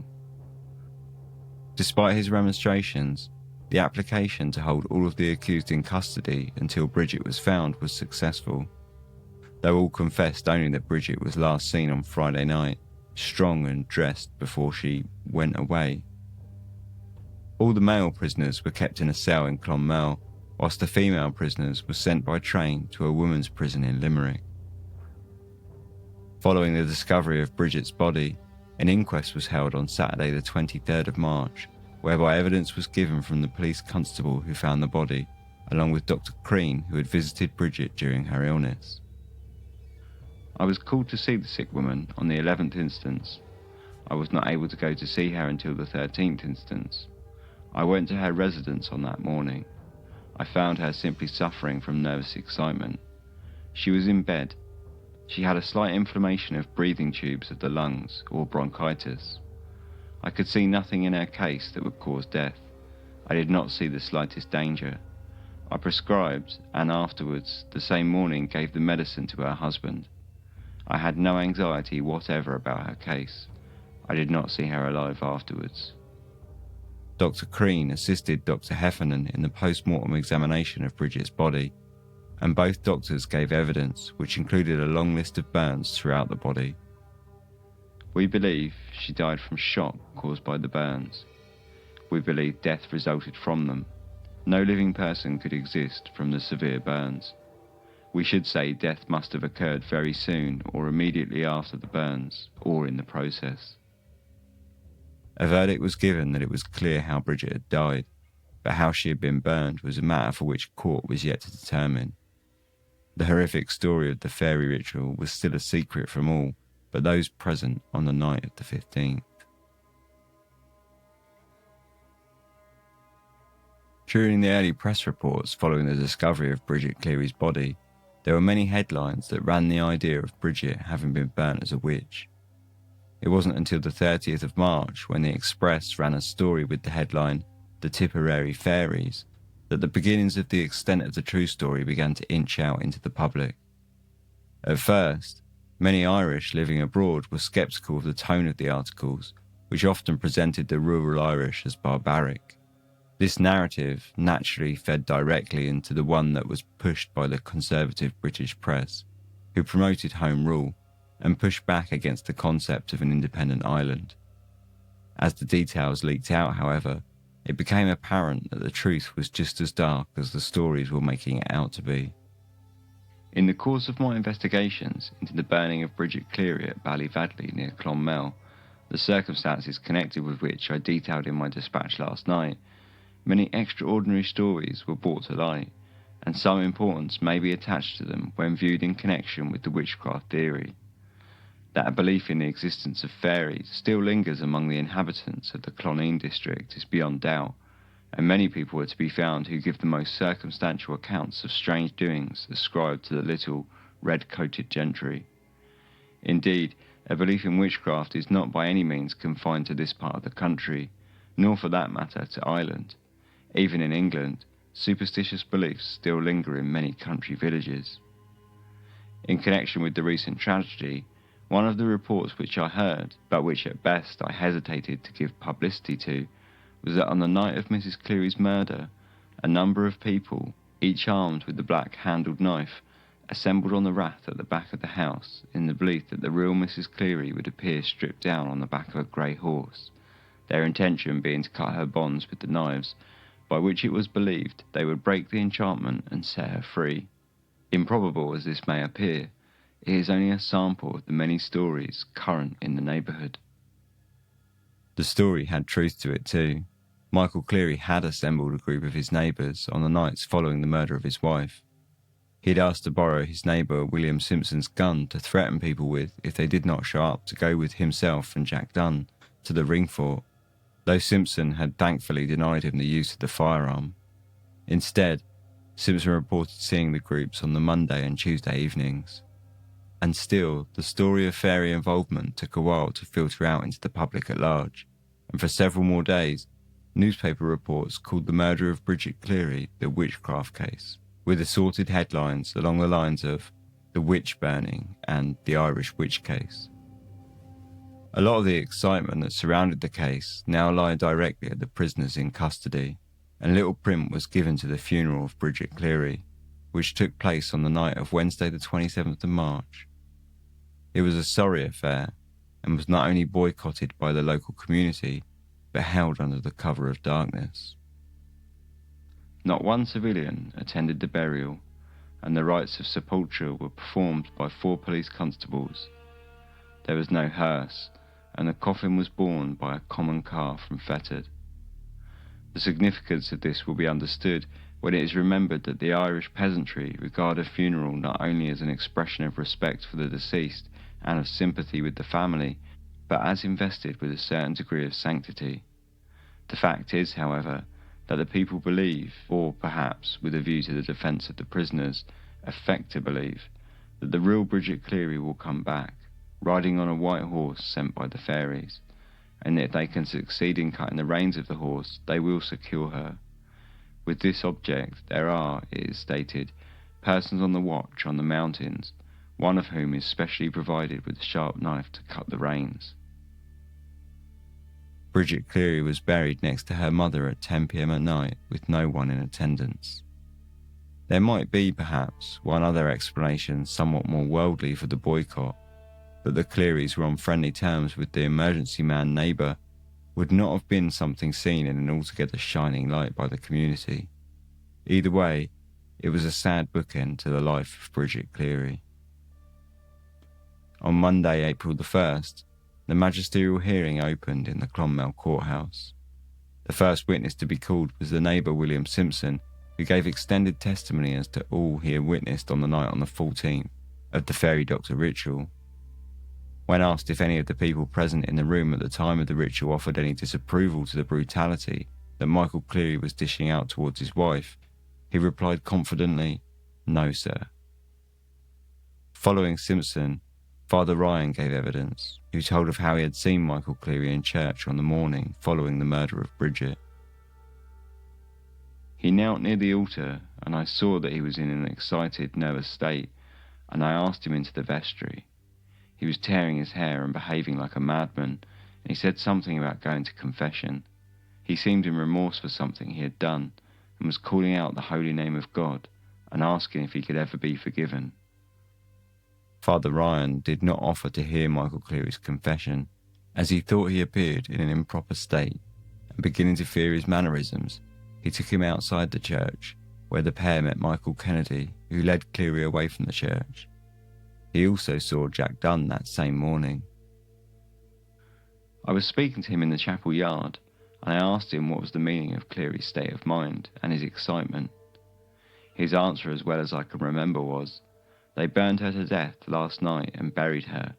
Despite his remonstrations, the application to hold all of the accused in custody until Bridget was found was successful, though all confessed only that Bridget was last seen on Friday night, strong and dressed before she went away. All the male prisoners were kept in a cell in Clonmel, whilst the female prisoners were sent by train to a women's prison in Limerick. Following the discovery of Bridget's body, an inquest was held on Saturday the 23rd of March, whereby evidence was given from the police constable who found the body, along with Dr. Crean, who had visited Bridget during her illness. "I was called to see the sick woman on the 11th instance. I was not able to go to see her until the 13th instance. I went to her residence on that morning. I found her simply suffering from nervous excitement. She was in bed. She had a slight inflammation of breathing tubes of the lungs, or bronchitis. I could see nothing in her case that would cause death. I did not see the slightest danger. I prescribed, and afterwards, the same morning, gave the medicine to her husband. I had no anxiety whatever about her case. I did not see her alive afterwards." Dr. Crean assisted Dr. Heffernan in the post-mortem examination of Bridget's body, and both doctors gave evidence which included a long list of burns throughout the body. "We believe she died from shock caused by the burns. We believe death resulted from them. No living person could exist from the severe burns. We should say death must have occurred very soon or immediately after the burns, or in the process." A verdict was given that it was clear how Bridget had died, but how she had been burned was a matter for which court was yet to determine. The horrific story of the fairy ritual was still a secret from all but those present on the night of the 15th. During the early press reports following the discovery of Bridget Cleary's body, there were many headlines that ran the idea of Bridget having been burnt as a witch. It wasn't until the 30th of March when the Express ran a story with the headline, "The Tipperary Fairies," that the beginnings of the extent of the true story began to inch out into the public. At first, many Irish living abroad were sceptical of the tone of the articles, which often presented the rural Irish as barbaric. This narrative naturally fed directly into the one that was pushed by the conservative British press, who promoted Home Rule and pushed back against the concept of an independent Ireland. As the details leaked out, however, it became apparent that the truth was just as dark as the stories were making it out to be. In the course of my investigations into the burning of Bridget Cleary at Ballyvadley near Clonmel, the circumstances connected with which I detailed in my dispatch last night, many extraordinary stories were brought to light, and some importance may be attached to them when viewed in connection with the witchcraft theory. That a belief in the existence of fairies still lingers among the inhabitants of the Cloneen district is beyond doubt, and many people are to be found who give the most circumstantial accounts of strange doings ascribed to the little red-coated gentry. Indeed, a belief in witchcraft is not by any means confined to this part of the country, nor for that matter to Ireland. Even in England, superstitious beliefs still linger in many country villages. In connection with the recent tragedy, one of the reports which I heard, but which at best I hesitated to give publicity to, was that on the night of Mrs. Cleary's murder, a number of people, each armed with the black-handled knife, assembled on the rath at the back of the house in the belief that the real Mrs. Cleary would appear stripped down on the back of a grey horse, their intention being to cut her bonds with the knives, by which it was believed they would break the enchantment and set her free. Improbable as this may appear, it is only a sample of the many stories current in the neighbourhood. The story had truth to it too. Michael Cleary had assembled a group of his neighbours on the nights following the murder of his wife. He had asked to borrow his neighbour William Simpson's gun to threaten people with if they did not show up to go with himself and Jack Dunn to the ring fort, though Simpson had thankfully denied him the use of the firearm. Instead, Simpson reported seeing the groups on the Monday and Tuesday evenings. And still, the story of fairy involvement took a while to filter out into the public at large, and for several more days, newspaper reports called the murder of Bridget Cleary the witchcraft case, with assorted headlines along the lines of the witch burning and the Irish witch case. A lot of the excitement that surrounded the case now lie directly at the prisoners in custody, and little print was given to the funeral of Bridget Cleary, which took place on the night of Wednesday the 27th of March. It was a sorry affair, and was not only boycotted by the local community, but held under the cover of darkness. Not one civilian attended the burial, and the rites of sepulture were performed by 4 police constables. There was no hearse, and the coffin was borne by a common car from Fettered. The significance of this will be understood when it is remembered that the Irish peasantry regard a funeral not only as an expression of respect for the deceased and of sympathy with the family, but as invested with a certain degree of sanctity. The fact is, however, that the people believe, or perhaps, with a view to the defence of the prisoners, affect to believe, that the real Bridget Cleary will come back, riding on a white horse sent by the Fairies, and that if they can succeed in cutting the reins of the horse, they will secure her. With this object, there are, it is stated, persons on the watch on the mountains, one of whom is specially provided with a sharp knife to cut the reins. Bridget Cleary was buried next to her mother at 10 p.m. at night with no one in attendance. There might be, perhaps, one other explanation somewhat more worldly for the boycott, that the Clearys were on friendly terms with the emergency man neighbour would not have been something seen in an altogether shining light by the community. Either way, it was a sad bookend to the life of Bridget Cleary. On Monday, April the 1st, the magisterial hearing opened in the Clonmel courthouse. The first witness to be called was the neighbour William Simpson, who gave extended testimony as to all he had witnessed on the night on the 14th of the fairy doctor ritual. When asked if any of the people present in the room at the time of the ritual offered any disapproval to the brutality, that Michael Cleary was dishing out towards his wife, he replied confidently, "No, sir." Following Simpson, Father Ryan gave evidence, who told of how he had seen Michael Cleary in church on the morning following the murder of Bridget. "He knelt near the altar, and I saw that he was in an excited, nervous state, and I asked him into the vestry. He was tearing his hair and behaving like a madman, and he said something about going to confession. He seemed in remorse for something he had done, and was calling out the holy name of God, and asking if he could ever be forgiven." Father Ryan did not offer to hear Michael Cleary's confession, as he thought he appeared in an improper state, and beginning to fear his mannerisms, he took him outside the church, where the pair met Michael Kennedy, who led Cleary away from the church. He also saw Jack Dunn that same morning. "I was speaking to him in the chapel yard, and I asked him what was the meaning of Cleary's state of mind and his excitement. His answer, as well as I can remember, was, 'They burned her to death last night and buried her,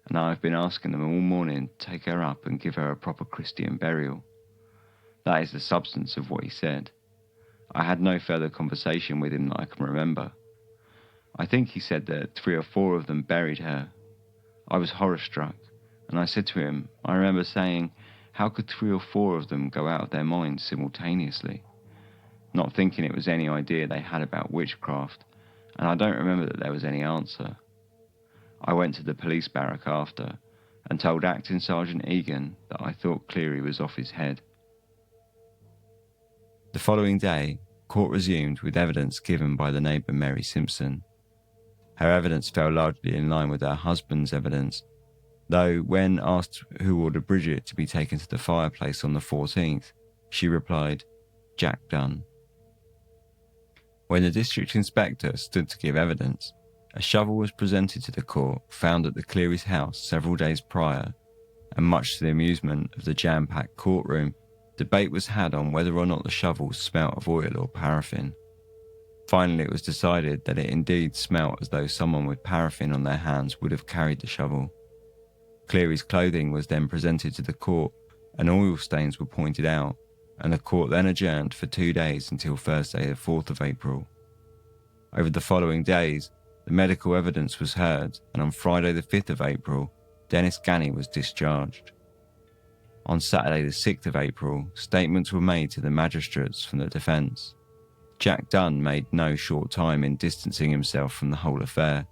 and I have been asking them all morning to take her up and give her a proper Christian burial.' That is the substance of what he said. I had no further conversation with him that I can remember. I think he said that 3 or 4 of them buried her. I was horror-struck, and I said to him, I remember saying, how could 3 or 4 of them go out of their minds simultaneously? Not thinking it was any idea they had about witchcraft, and I don't remember that there was any answer. I went to the police barrack after, and told Acting Sergeant Egan that I thought Cleary was off his head." The following day, court resumed with evidence given by the neighbour Mary Simpson. Her evidence fell largely in line with her husband's evidence, though when asked who ordered Bridget to be taken to the fireplace on the 14th, she replied, "Jack Dunn." When the district inspector stood to give evidence, a shovel was presented to the court found at the Clearys' house several days prior, and much to the amusement of the jam-packed courtroom, debate was had on whether or not the shovel smelt of oil or paraffin. Finally, it was decided that it indeed smelt as though someone with paraffin on their hands would have carried the shovel. Cleary's clothing was then presented to the court, and oil stains were pointed out, and the court then adjourned for 2 days until Thursday the 4th of April. Over the following days, the medical evidence was heard, and on Friday the 5th of April, Dennis Ganny was discharged. On Saturday the 6th of April, statements were made to the magistrates from the defence. Jack Dunn made no short time in distancing himself from the whole affair,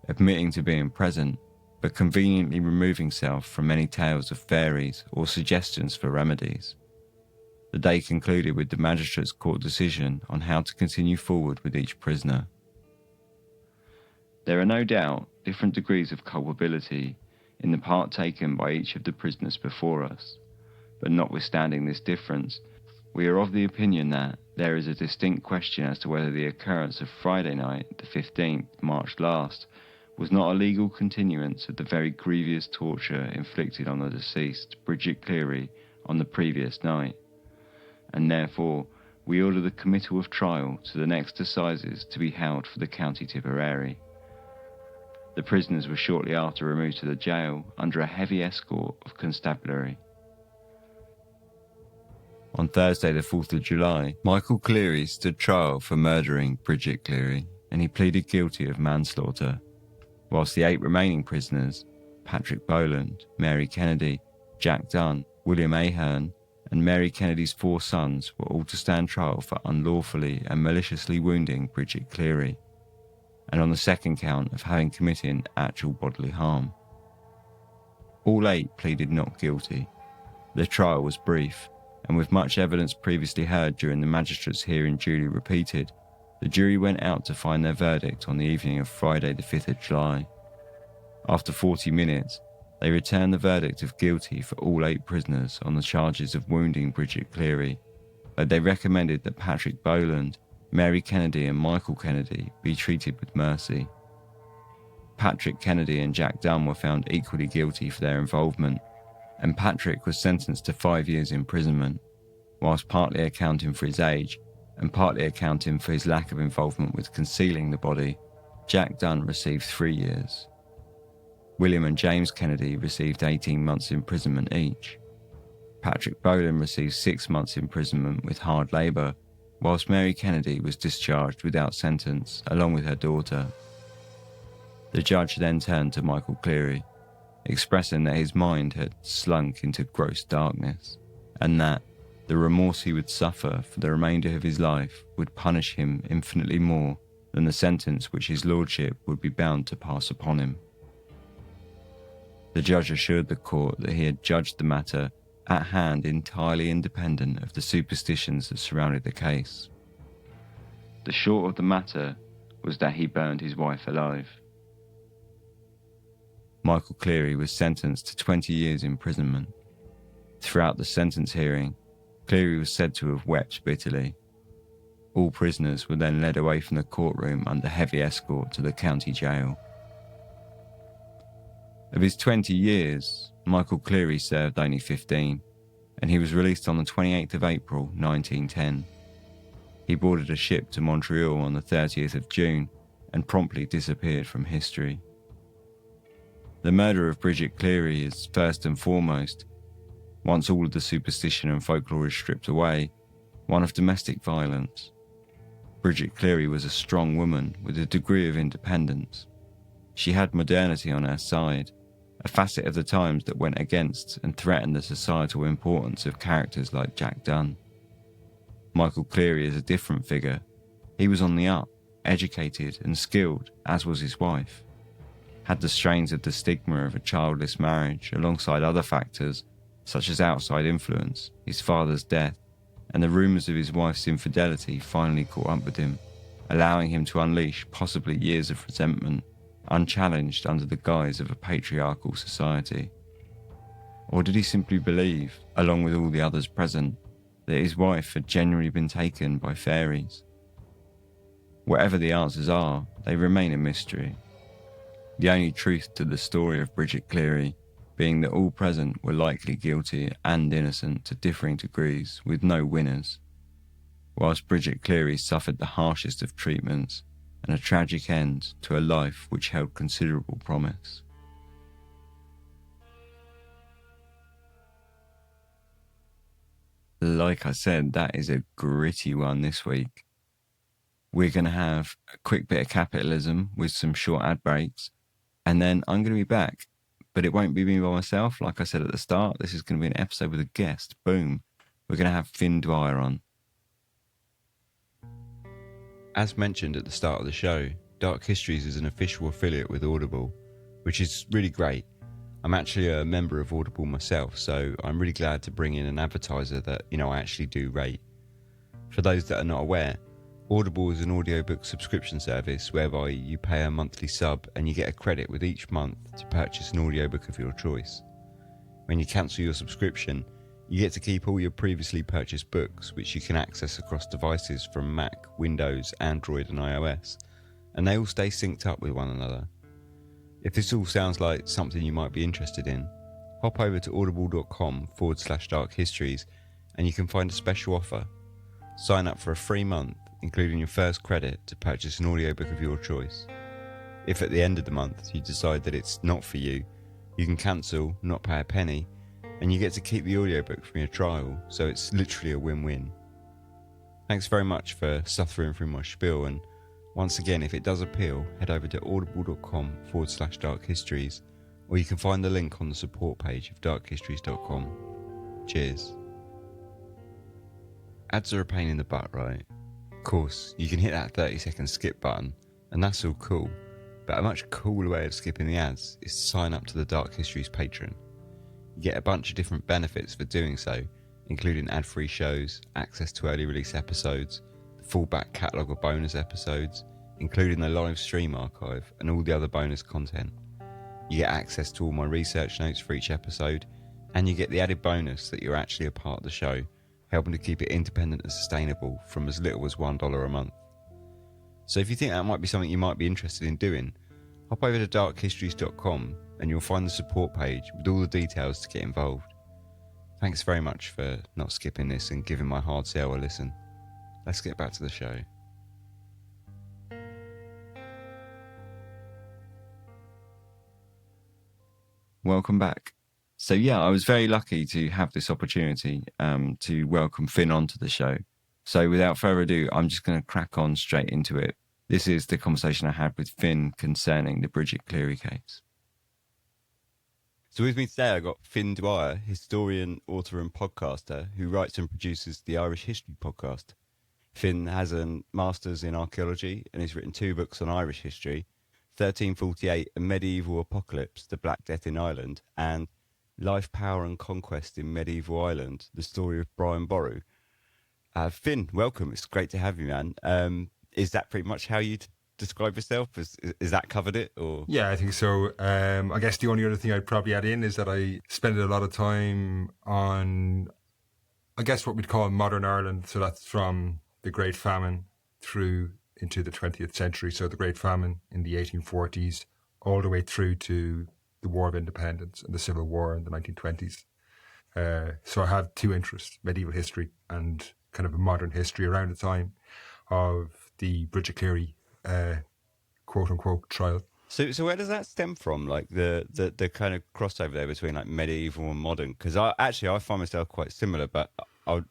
admitting to being present, but conveniently removing himself from any tales of fairies or suggestions for remedies. The day concluded with the magistrate's court decision on how to continue forward with each prisoner. There are no doubt different degrees of culpability in the part taken by each of the prisoners before us, but notwithstanding this difference, we are of the opinion that there is a distinct question as to whether the occurrence of Friday night, the 15th March last, was not a legal continuance of the very grievous torture inflicted on the deceased, Bridget Cleary, on the previous night, and therefore we order the committal of trial to the next assizes to be held for the County Tipperary. The prisoners were shortly after removed to the jail under a heavy escort of constabulary. On Thursday the 4th of July, Michael Cleary stood trial for murdering Bridget Cleary, and he pleaded guilty of manslaughter, whilst the 8 remaining prisoners, Patrick Boland, Mary Kennedy, Jack Dunn, William Ahern, and Mary Kennedy's 4 sons were all to stand trial for unlawfully and maliciously wounding Bridget Cleary, and on the second count of having committed actual bodily harm. All 8 pleaded not guilty. The trial was brief, and with much evidence previously heard during the magistrate's hearing duly repeated, the jury went out to find their verdict on the evening of Friday the 5th of July. After 40 minutes, they returned the verdict of guilty for all 8 prisoners on the charges of wounding Bridget Cleary, though they recommended that Patrick Boland, Mary Kennedy and Michael Kennedy be treated with mercy. Patrick Kennedy and Jack Dunn were found equally guilty for their involvement, and Patrick was sentenced to 5 years imprisonment, whilst partly accounting for his age and partly accounting for his lack of involvement with concealing the body, Jack Dunn received 3 years. William and James Kennedy received 18 months imprisonment each. Patrick Boland received 6 months imprisonment with hard labour, whilst Mary Kennedy was discharged without sentence, along with her daughter. The judge then turned to Michael Cleary, expressing that his mind had slunk into gross darkness, and that the remorse he would suffer for the remainder of his life would punish him infinitely more than the sentence which his lordship would be bound to pass upon him. The judge assured the court that he had judged the matter at hand entirely independent of the superstitions that surrounded the case. The short of the matter was that he burned his wife alive. Michael Cleary was sentenced to 20 years imprisonment. Throughout the sentence hearing, Cleary was said to have wept bitterly. All prisoners were then led away from the courtroom under heavy escort to the county jail. Of his 20 years, Michael Cleary served only 15, and he was released on the 28th of April 1910. He boarded a ship to Montreal on the 30th of June and promptly disappeared from history. The murder of Bridget Cleary is first and foremost, once all of the superstition and folklore is stripped away, one of domestic violence. Bridget Cleary was a strong woman with a degree of independence. She had modernity on her side, a facet of the times that went against and threatened the societal importance of characters like Jack Dunn. Michael Cleary is a different figure. He was on the up, educated and skilled, as was his wife. Had the strains of the stigma of a childless marriage alongside other factors such as outside influence, his father's death, and the rumours of his wife's infidelity finally caught up with him, allowing him to unleash possibly years of resentment, unchallenged under the guise of a patriarchal society. Or did he simply believe, along with all the others present, that his wife had genuinely been taken by fairies? Whatever the answers are, they remain a mystery. The only truth to the story of Bridget Cleary being that all present were likely guilty and innocent to differing degrees, with no winners, whilst Bridget Cleary suffered the harshest of treatments and a tragic end to a life which held considerable promise. Like I said, that is a gritty one this week. We're going to have a quick bit of capitalism with some short ad breaks, and then I'm going to be back. But it won't be me by myself. Like I said at the start, this is going to be an episode with a guest. Boom. We're going to have Fin Dwyer on. As mentioned at the start of the show, Dark Histories is an official affiliate with Audible, which is really great. I'm actually a member of Audible myself, so I'm really glad to bring in an advertiser that, I actually do rate. For those that are not aware, Audible is an audiobook subscription service whereby you pay a monthly sub and you get a credit with each month to purchase an audiobook of your choice. When you cancel your subscription, you get to keep all your previously purchased books, which you can access across devices from Mac, Windows, Android and iOS, and they all stay synced up with one another. If this all sounds like something you might be interested in, hop over to audible.com/darkhistories and you can find a special offer. Sign up for a free month, including your first credit, to purchase an audiobook of your choice. If at the end of the month you decide that it's not for you, you can cancel, not pay a penny, and you get to keep the audiobook from your trial, so it's literally a win-win. Thanks very much for suffering through my spiel, and once again, if it does appeal, head over to audible.com/darkhistories, or you can find the link on the support page of darkhistories.com. Cheers. Ads are a pain in the butt, right? Of course, you can hit that 30-second skip button, and that's all cool, but a much cooler way of skipping the ads is to sign up to the Dark Histories Patreon. You get a bunch of different benefits for doing so, including ad-free shows, access to early release episodes, the full back catalogue of bonus episodes, including the live stream archive and all the other bonus content. You get access to all my research notes for each episode, and you get the added bonus that you're actually a part of the show, helping to keep it independent and sustainable from as little as $1 a month. So if you think that might be something you might be interested in doing, hop over to darkhistories.com and you'll find the support page with all the details to get involved. Thanks very much for not skipping this and giving my hard sell a listen. Let's get back to the show. Welcome back. So yeah, I was very lucky to have this opportunity to welcome Fin onto the show. So without further ado, I'm just going to crack on straight into it. This is the conversation I had with Fin concerning the Bridget Cleary case. So with me today, I've got Fin Dwyer, historian, author and podcaster, who writes and produces the Irish History podcast. Fin has a master's in archaeology and has written 2 books on Irish history, 1348, A Medieval Apocalypse, The Black Death in Ireland, and Life, Power and Conquest in Medieval Ireland, The Story of Brian Boru. Fin, welcome. It's great to have you, man. Is that pretty much how you describe yourself? Is that covered it? Or yeah, I think so. I guess the only other thing I'd probably add in is that I spent a lot of time on, I guess, what we'd call modern Ireland. So that's from the Great Famine through into the 20th century. So the Great Famine in the 1840s, all the way through to the War of Independence and the Civil War in the 1920s. So I have 2 interests, medieval history and kind of a modern history around the time of the Bridget Cleary quote-unquote trial. So where does that stem from, like the kind of crossover there between like medieval and modern? Because I find myself quite similar, but I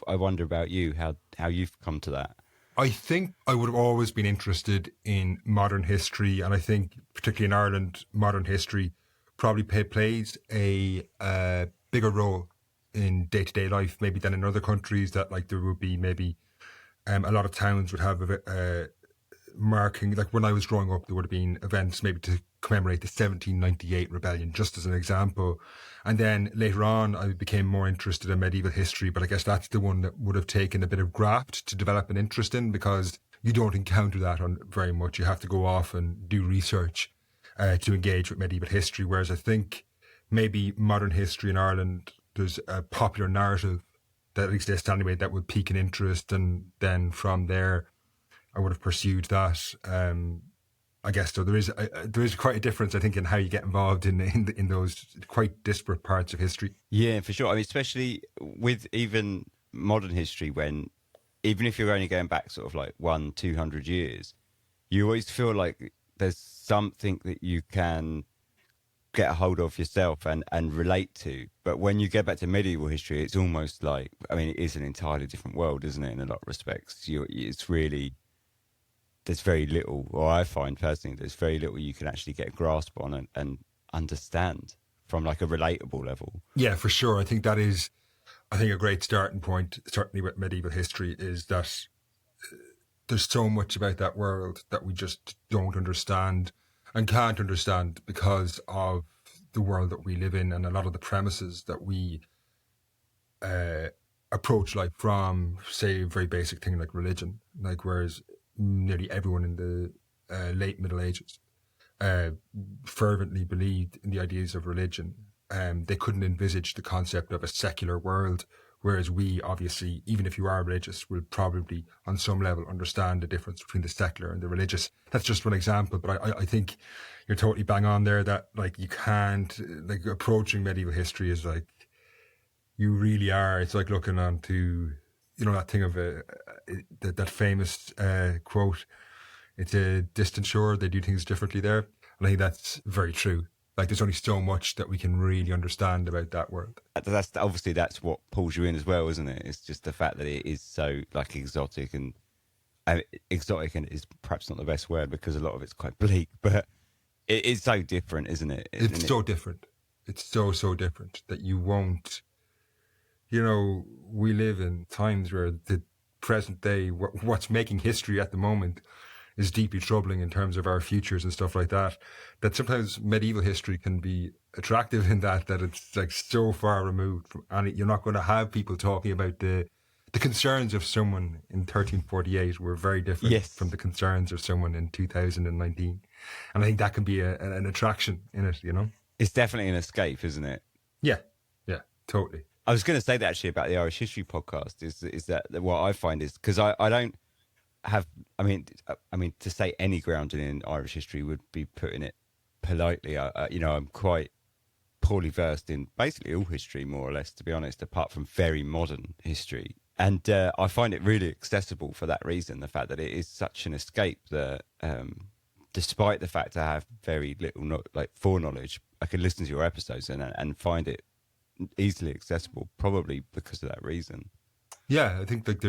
wonder about you, how you've come to that. I think I would have always been interested in modern history, and I think particularly in Ireland, modern history probably plays a bigger role in day-to-day life maybe than in other countries, that like there would be maybe a lot of towns would have a marking, like when I was growing up there would have been events maybe to commemorate the 1798 rebellion, just as an example. And then later on I became more interested in medieval history, but I guess that's the one that would have taken a bit of graft to develop an interest in, because you don't encounter that on very much. You have to go off and do research to engage with medieval history, whereas I think maybe modern history in Ireland, there's a popular narrative that exists anyway that would pique an interest, and then from there I would have pursued that. I guess so. There is quite a difference, I think, in how you get involved in those quite disparate parts of history. Yeah, for sure. I mean, especially with even modern history, when even if you're only going back sort of like 100-200 years, you always feel like there's something that you can get a hold of yourself and relate to. But when you get back to medieval history, it's almost like, I mean, it is an entirely different world, isn't it, in a lot of respects? It's really, there's very little, or I find personally, there's very little you can actually get a grasp on and understand from like a relatable level. Yeah, for sure. I think that is, a great starting point, certainly with medieval history, is that there's so much about that world that we just don't understand and can't understand because of the world that we live in and a lot of the premises that we approach life from, say, a very basic thing like religion. Like, whereas nearly everyone in the late Middle Ages fervently believed in the ideas of religion, they couldn't envisage the concept of a secular world. Whereas we, obviously, even if you are religious, will probably on some level understand the difference between the secular and the religious. That's just one example, but I think you're totally bang on there that like you can't, like approaching medieval history is like, you really are, it's like looking onto, that thing of that famous quote, it's a distant shore, they do things differently there. And I think that's very true. Like, there's only so much that we can really understand about that world. That's obviously, that's what pulls you in as well, isn't it? It's just the fact that it is so like exotic, and exotic and is perhaps not the best word because a lot of it's quite bleak, but it is so different, isn't it? It's so different. It's so different that you won't, we live in times where the present day, what's making history at the moment is deeply troubling in terms of our futures and stuff like that, that sometimes medieval history can be attractive in that it's like so far removed from, and you're not going to have people talking about the concerns of someone in 1348 were very different from the concerns of someone in 2019. And I think that can be an attraction in it, It's definitely an escape, isn't it? Yeah, totally. I was going to say that actually about the Irish History podcast is that what I find is, because I don't have, I mean, to say any grounding in Irish history would be putting it politely. I'm quite poorly versed in basically all history, more or less, to be honest, apart from very modern history. And I find it really accessible for that reason, the fact that it is such an escape that despite the fact I have very little foreknowledge, I can listen to your episodes and find it easily accessible, probably because of that reason. Yeah, I think like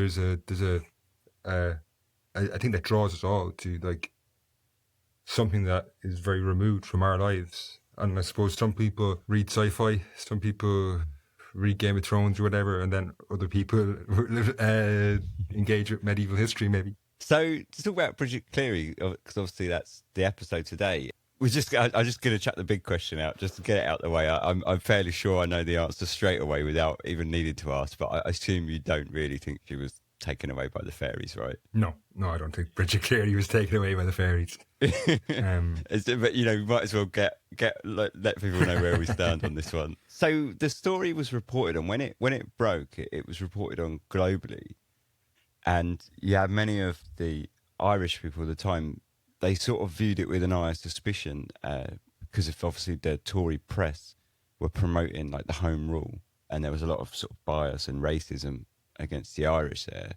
I think that draws us all to like something that is very removed from our lives. And I suppose some people read sci-fi, some people read Game of Thrones or whatever, and then other people engage with medieval history, maybe. So to talk about Bridget Cleary, because obviously that's the episode today. I'm just going to chuck the big question out just to get it out of the way. I'm fairly sure I know the answer straight away without even needing to ask, but I assume you don't really think she was taken away by the fairies, right? No, I don't think Bridget Cleary was taken away by the fairies. But we might as well let people know where we stand on this one. So the story was reported on when it broke. It was reported on globally, and many of the Irish people at the time, they sort of viewed it with an eye of suspicion because of obviously the Tory press were promoting like the Home Rule, and there was a lot of sort of bias and racism against the Irish there.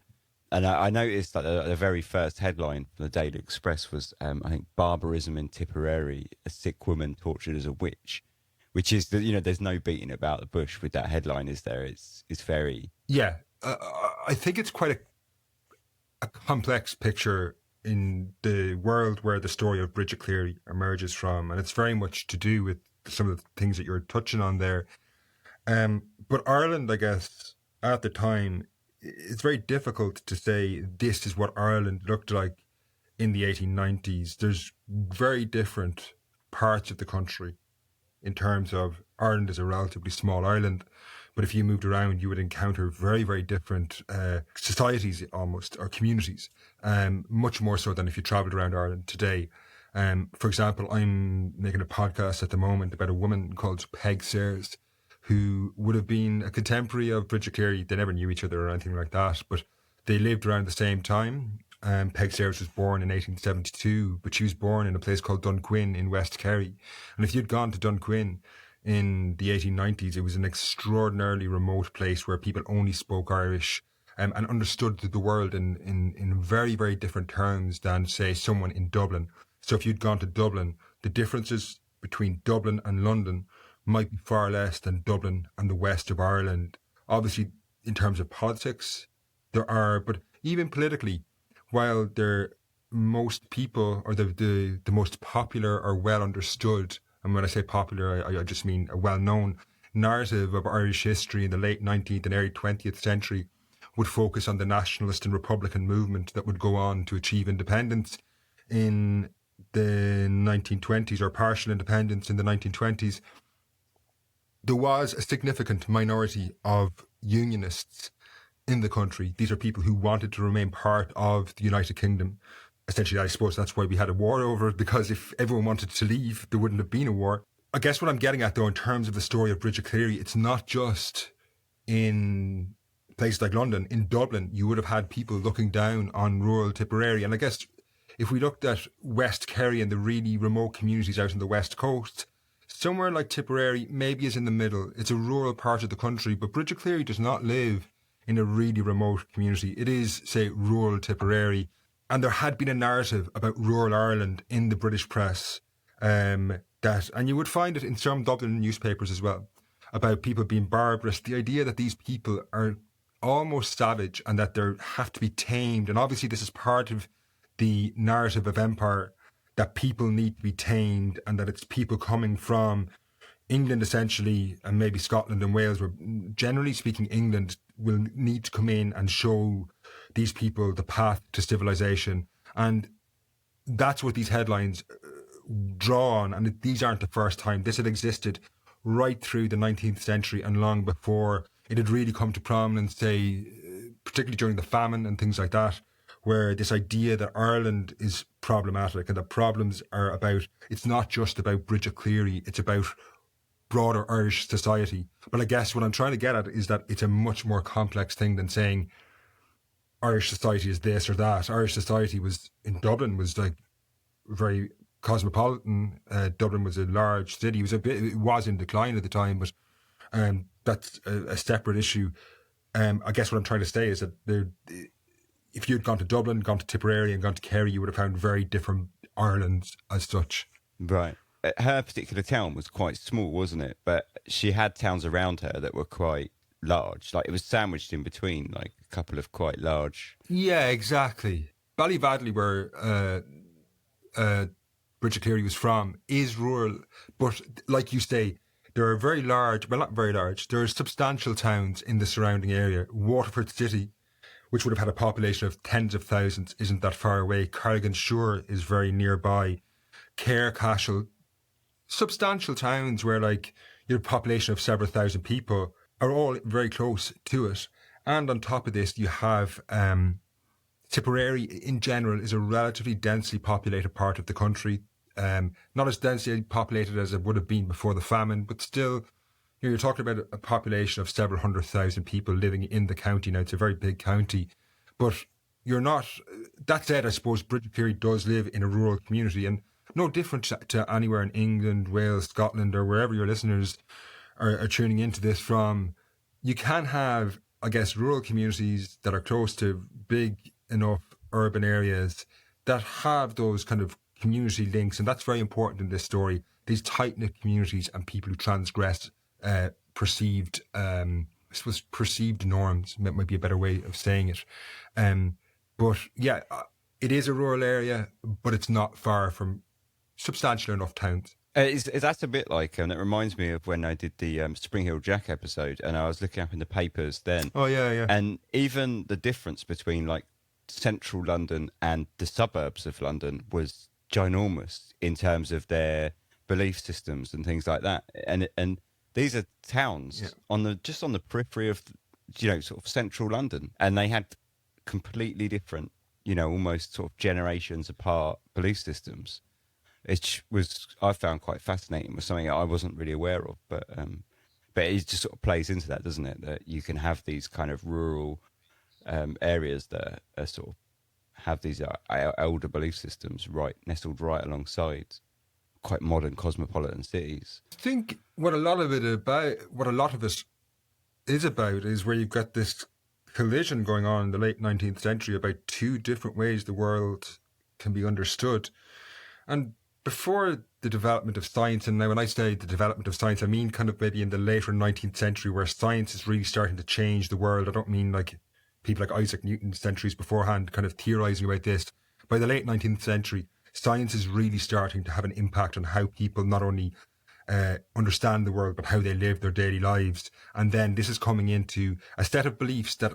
And I noticed that the very first headline from the Daily Express was, I think, barbarism in Tipperary, a sick woman tortured as a witch, which is, there's no beating about the bush with that headline, is there? It's very... Yeah, I think it's quite a complex picture in the world where the story of Bridget Cleary emerges from, and it's very much to do with some of the things that you're touching on there. But Ireland, I guess, at the time, it's very difficult to say this is what Ireland looked like in the 1890s. There's very different parts of the country in terms of Ireland is a relatively small island, but if you moved around, you would encounter very, very different societies almost, or communities, much more so than if you travelled around Ireland today. For example, I'm making a podcast at the moment about a woman called Peg Sayers, who would have been a contemporary of Bridget Cleary. They never knew each other or anything like that, but they lived around the same time. Peg Sayers was born in 1872, but she was born in a place called Dunquin in West Kerry. And if you'd gone to Dunquin in the 1890s, it was an extraordinarily remote place where people only spoke Irish and understood the world in very, very different terms than, say, someone in Dublin. So if you'd gone to Dublin, the differences between Dublin and London might be far less than Dublin and the west of Ireland. Obviously, in terms of politics, there are, but even politically, while most people, or the most popular or well understood, and when I say popular, I just mean a well-known narrative of Irish history in the late 19th and early 20th century would focus on the nationalist and republican movement that would go on to achieve independence in the 1920s, or partial independence in the 1920s. There was a significant minority of unionists in the country. These are people who wanted to remain part of the United Kingdom. Essentially, I suppose that's why we had a war over it, because if everyone wanted to leave, there wouldn't have been a war. I guess what I'm getting at, though, in terms of the story of Bridget Cleary, it's not just in places like London. In Dublin, you would have had people looking down on rural Tipperary. And I guess if we looked at West Kerry and the really remote communities out on the west coast, somewhere like Tipperary maybe is in the middle. It's a rural part of the country, but Bridget Cleary does not live in a really remote community. It is, say, rural Tipperary. And there had been a narrative about rural Ireland in the British press, and you would find it in some Dublin newspapers as well, about people being barbarous. The idea that these people are almost savage and that they have to be tamed. And obviously this is part of the narrative of empire, that people need to be tamed, and that it's people coming from England essentially, and maybe Scotland and Wales, where generally speaking England will need to come in and show these people the path to civilization. And that's what these headlines draw on. And these aren't the first time. This had existed right through the 19th century and long before. It had really come to prominence, say, particularly during the famine and things like that, where this idea that Ireland is problematic and that problems are about, it's not just about Bridget Cleary, it's about broader Irish society. But I guess what I'm trying to get at is that it's a much more complex thing than saying Irish society is this or that. Irish society in Dublin was like very cosmopolitan. Dublin was a large city. It was in decline at the time, but that's a separate issue. I guess what I'm trying to say is that if you'd gone to Dublin, gone to Tipperary and gone to Kerry, you would have found very different Ireland as such. Right. Her particular town was quite small, wasn't it? But she had towns around her that were quite large. Like it was sandwiched in between, like a couple of quite large. Yeah, exactly. Ballybadley, where Bridget Cleary was from, is rural, but like you say, there are very large, well, not very large, there are substantial towns in the surrounding area. Waterford City, which would have had a population of tens of thousands, isn't that far away. Carrigan-Shore is very nearby. Cashel, substantial towns where, like, your population of several thousand people are all very close to it. And on top of this, you have Tipperary in general is a relatively densely populated part of the country. Not as densely populated as it would have been before the famine, but still, you're talking about a population of several 100,000 people living in the county. Now, it's a very big county, but you're not. That said, I suppose Bridget Cleary does live in a rural community, and no different to anywhere in England, Wales, Scotland, or wherever your listeners are tuning into this from. You can have, I guess, rural communities that are close to big enough urban areas that have those kind of community links, and that's very important in this story. These tight-knit communities and people who transgress perceived, I suppose, perceived norms might be a better way of saying it. But yeah, it is a rural area, but it's not far from substantial enough towns. That's a bit like, and it reminds me of when I did the Spring Hill Jack episode, and I was looking up in the papers then. Oh yeah. And even the difference between like central London and the suburbs of London was ginormous in terms of their belief systems and things like that. And these are towns on the periphery of, sort of central London, and they had completely different, almost sort of generations apart belief systems. It was, I found, quite fascinating. Was something I wasn't really aware of, but it just sort of plays into that, doesn't it? That you can have these kind of rural areas that are sort of have these elder belief systems nestled right alongside quite modern cosmopolitan cities. I think what a lot of it is about is where you've got this collision going on in the late 19th century about two different ways the world can be understood. And before the development of science, and now when I say the development of science, I mean kind of maybe in the later 19th century where science is really starting to change the world. I don't mean like people like Isaac Newton centuries beforehand kind of theorising about this. By the late 19th century, science is really starting to have an impact on how people not only understand the world, but how they live their daily lives. And then this is coming into a set of beliefs that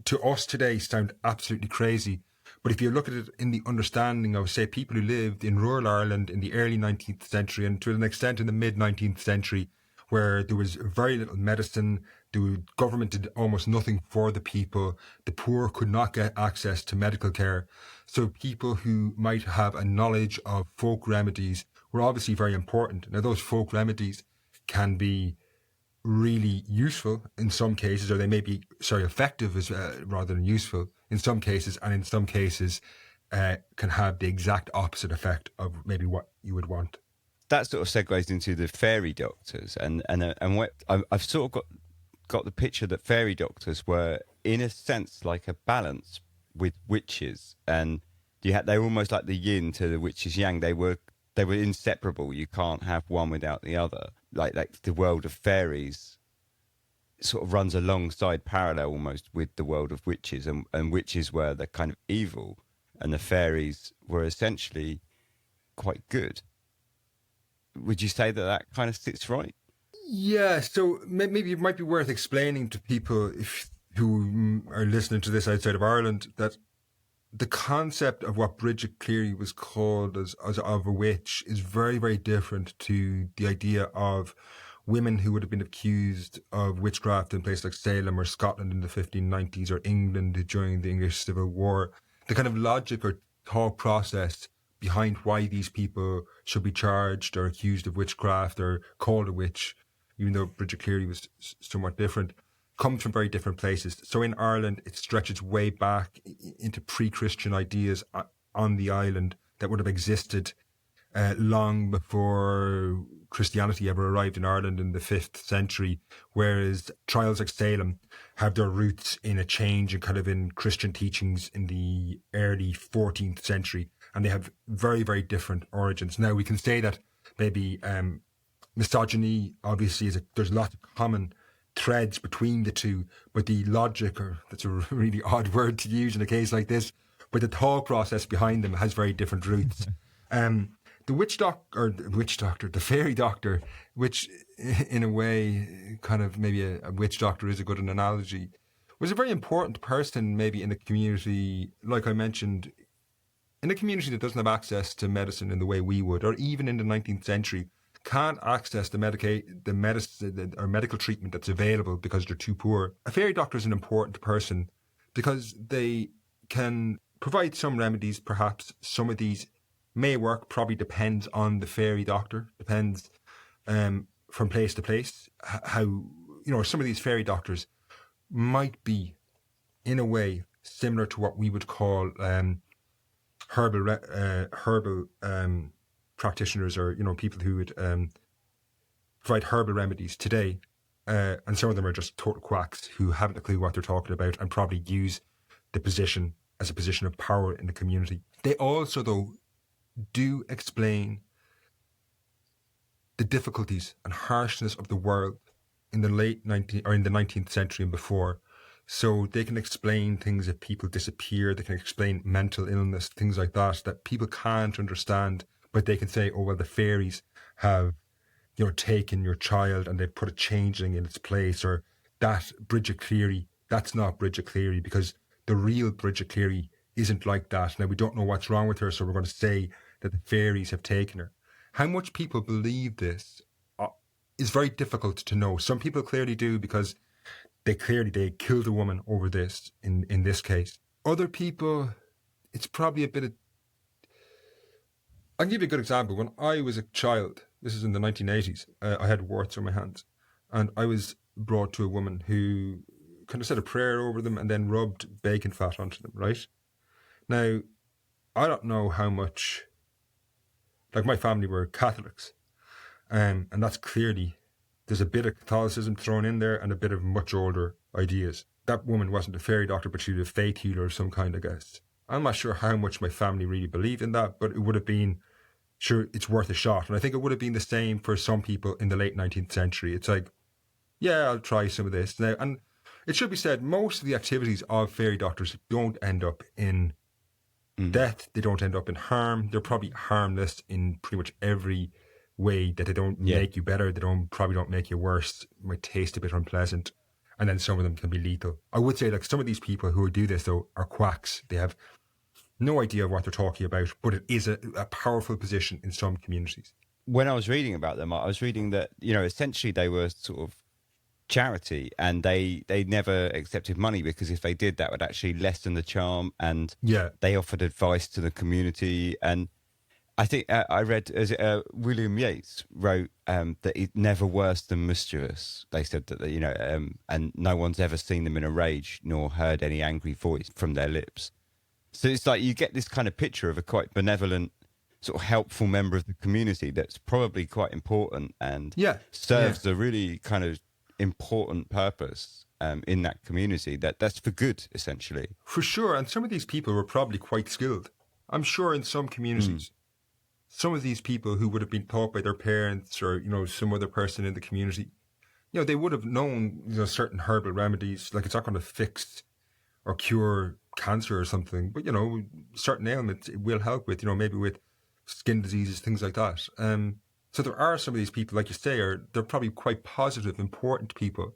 to us today sound absolutely crazy. But if you look at it in the understanding of, say, people who lived in rural Ireland in the early 19th century and to an extent in the mid-19th century, where there was very little medicine, the government did almost nothing for the people, the poor could not get access to medical care. So people who might have a knowledge of folk remedies were obviously very important. Now, those folk remedies can be really useful in some cases, or they may be, effective as rather than useful in some cases, and in some cases can have the exact opposite effect of maybe what you would want. That sort of segues into the fairy doctors, and what I've sort of got the picture that fairy doctors were in a sense like a balance with witches, and they were almost like the yin to the witches' yang. They were inseparable. You can't have one without the other. Like the world of fairies sort of runs alongside, parallel almost, with the world of witches, and witches were the kind of evil, and the fairies were essentially quite good. Would you say that kind of sits right? Yeah, so maybe it might be worth explaining to people who are listening to this outside of Ireland that the concept of what Bridget Cleary was called as of a witch is very, very different to the idea of women who would have been accused of witchcraft in places like Salem or Scotland in the 1590s or England during the English Civil War. The kind of logic or thought process behind why these people should be charged or accused of witchcraft or called a witch, even though Bridget Cleary was somewhat different, comes from very different places. So in Ireland, it stretches way back into pre-Christian ideas on the island that would have existed long before Christianity ever arrived in Ireland in the 5th century, whereas trials like Salem have their roots in a change in kind of in Christian teachings in the early 14th century. and they have very, very different origins. Now, we can say that maybe misogyny, obviously, there's lots of common threads between the two, but the logic, or that's a really odd word to use in a case like this, but the thought process behind them has very different roots. The fairy doctor, which in a way, kind of maybe a witch doctor is a good analogy, was a very important person maybe in the community, like I mentioned, in a community that doesn't have access to medicine in the way we would, or even in the 19th century, can't access the medicine or medical treatment that's available because they're too poor. A fairy doctor is an important person because they can provide some remedies, perhaps. Some of these may work, probably depends on the fairy doctor, depends from place to place. How, some of these fairy doctors might be, in a way, similar to what we would call herbal practitioners, or people who would provide herbal remedies today, and some of them are just total quacks who haven't a clue what they're talking about and probably use the position as a position of power in the community. They also, though, do explain the difficulties and harshness of the world in the late 19th century and before. So they can explain things that people disappear. They can explain mental illness, things like that people can't understand. But they can say, oh, well, the fairies have, taken your child and they've put a changeling in its place, or that Bridget Cleary, that's not Bridget Cleary, because the real Bridget Cleary isn't like that. Now, we don't know what's wrong with her, so we're going to say that the fairies have taken her. How much people believe this is very difficult to know. Some people clearly do, because they killed a woman over this in this case. Other people, it's probably a bit of... I'll give you a good example. When I was a child, this is in the 1980s, I had warts on my hands, and I was brought to a woman who kind of said a prayer over them and then rubbed bacon fat onto them, right? Now, I don't know how much... Like, my family were Catholics, and that's clearly... There's a bit of Catholicism thrown in there and a bit of much older ideas. That woman wasn't a fairy doctor, but she was a faith healer of some kind, I guess. I'm not sure how much my family really believed in that, but it would have been, sure, it's worth a shot. And I think it would have been the same for some people in the late 19th century. It's like, yeah, I'll try some of this. Now, and it should be said, most of the activities of fairy doctors don't end up in death. They don't end up in harm. They're probably harmless in pretty much every way, that they don't make you better. They probably don't make you worse. Might taste a bit unpleasant. And then some of them can be lethal. I would say, like, some of these people who do this, though, are quacks. They have no idea of what they're talking about, but it is a powerful position in some communities. When I was reading about them, I was reading that, essentially they were sort of charity, and they never accepted money, because if they did, that would actually lessen the charm. And they offered advice to the community. And I think I read, William Yeats wrote that it's never worse than mischievous. They said that, and no one's ever seen them in a rage nor heard any angry voice from their lips. So it's like you get this kind of picture of a quite benevolent, sort of helpful member of the community that's probably quite important and serves a really kind of important purpose in that community. That's for good, essentially. For sure. And some of these people were probably quite skilled. I'm sure in some communities, some of these people who would have been taught by their parents or, some other person in the community, they would have known, certain herbal remedies. Like, it's not going to fix or cure cancer or something, but, certain ailments it will help with, maybe with skin diseases, things like that. So there are some of these people, like you say, they're probably quite positive, important people.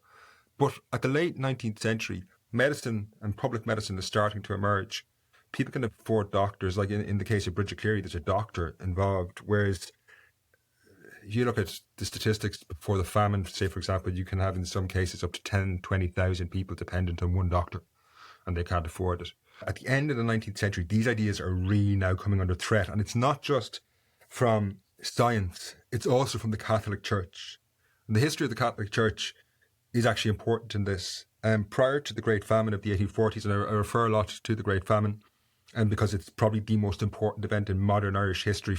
But at the late 19th century, medicine and public medicine is starting to emerge. People can afford doctors, like in the case of Bridget Cleary, there's a doctor involved. Whereas if you look at the statistics before the famine, say, for example, you can have in some cases up to 10, 20,000 people dependent on one doctor, and they can't afford it. At the end of the 19th century, these ideas are really now coming under threat. And it's not just from science, it's also from the Catholic Church. And the history of the Catholic Church is actually important in this. Prior to the Great Famine of the 1840s, and I refer a lot to the Great Famine, and because it's probably the most important event in modern Irish history,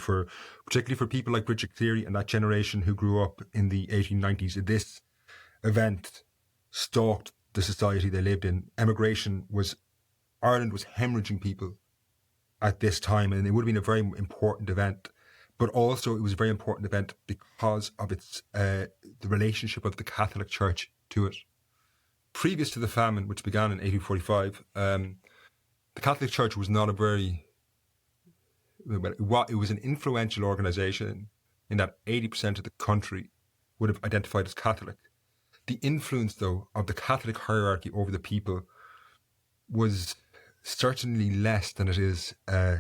particularly for people like Bridget Cleary and that generation who grew up in the 1890s. This event stalked the society they lived in. Ireland was hemorrhaging people at this time, and it would have been a very important event. But also, it was a very important event because of its the relationship of the Catholic Church to it. Previous to the famine, which began in 1845, the Catholic Church was not a very it was an influential organisation in that 80% of the country would have identified as Catholic. The influence, though, of the Catholic hierarchy over the people was certainly less than it is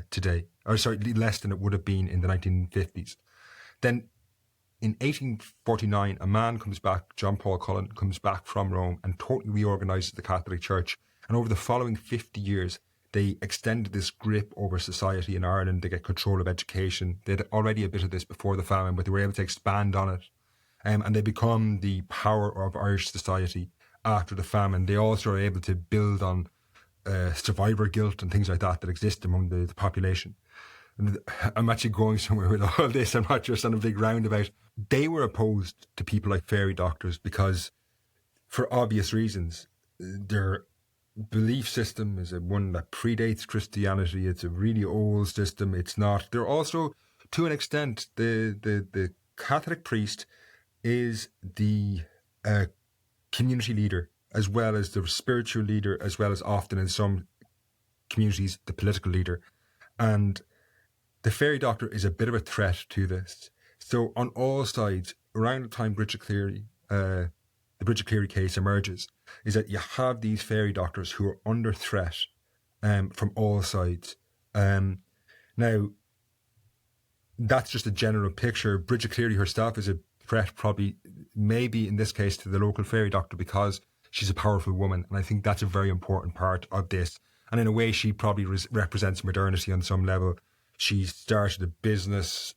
today, or sorry, less than it would have been in the 1950s. Then in 1849, a man comes back, John Paul Cullen, comes back from Rome and totally reorganises the Catholic Church. And over the following 50 years, they extended this grip over society in Ireland to get control of education. They had already a bit of this before the famine, but they were able to expand on it. And they become the power of Irish society after the famine. They also are able to build on survivor guilt and things like that exist among the population. And I'm actually going somewhere with all this. I'm not just on a big roundabout. They were opposed to people like fairy doctors because, for obvious reasons, their belief system is one that predates Christianity. It's a really old system. It's not. They're also, to an extent, the Catholic priest is the community leader, as well as the spiritual leader, as well as often in some communities, the political leader. And the fairy doctor is a bit of a threat to this. So on all sides, around the time Bridget Cleary, the Bridget Cleary case emerges, is that you have these fairy doctors who are under threat from all sides. Now, that's just a general picture. Bridget Cleary herself is a threat, probably, maybe in this case, to the local fairy doctor because she's a powerful woman. And I think that's a very important part of this. And in a way, she probably represents modernity on some level. She started a business.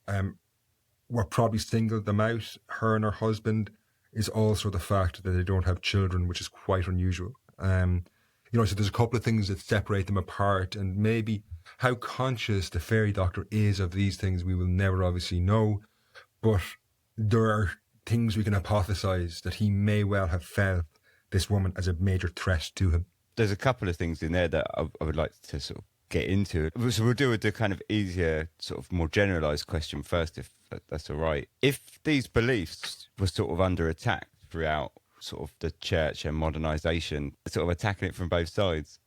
What probably singled them out, her and her husband, is also the fact that they don't have children, which is quite unusual. So there's a couple of things that separate them apart, and maybe how conscious the fairy doctor is of these things we will never obviously know, but there are things we can hypothesize that he may well have felt this woman as a major threat to him. There's a couple of things in there that I would like to sort of get into. So we'll do the kind of easier, sort of more generalised question first, if that's all right. If these beliefs were sort of under attack throughout sort of the church and modernisation, sort of attacking it from both sides,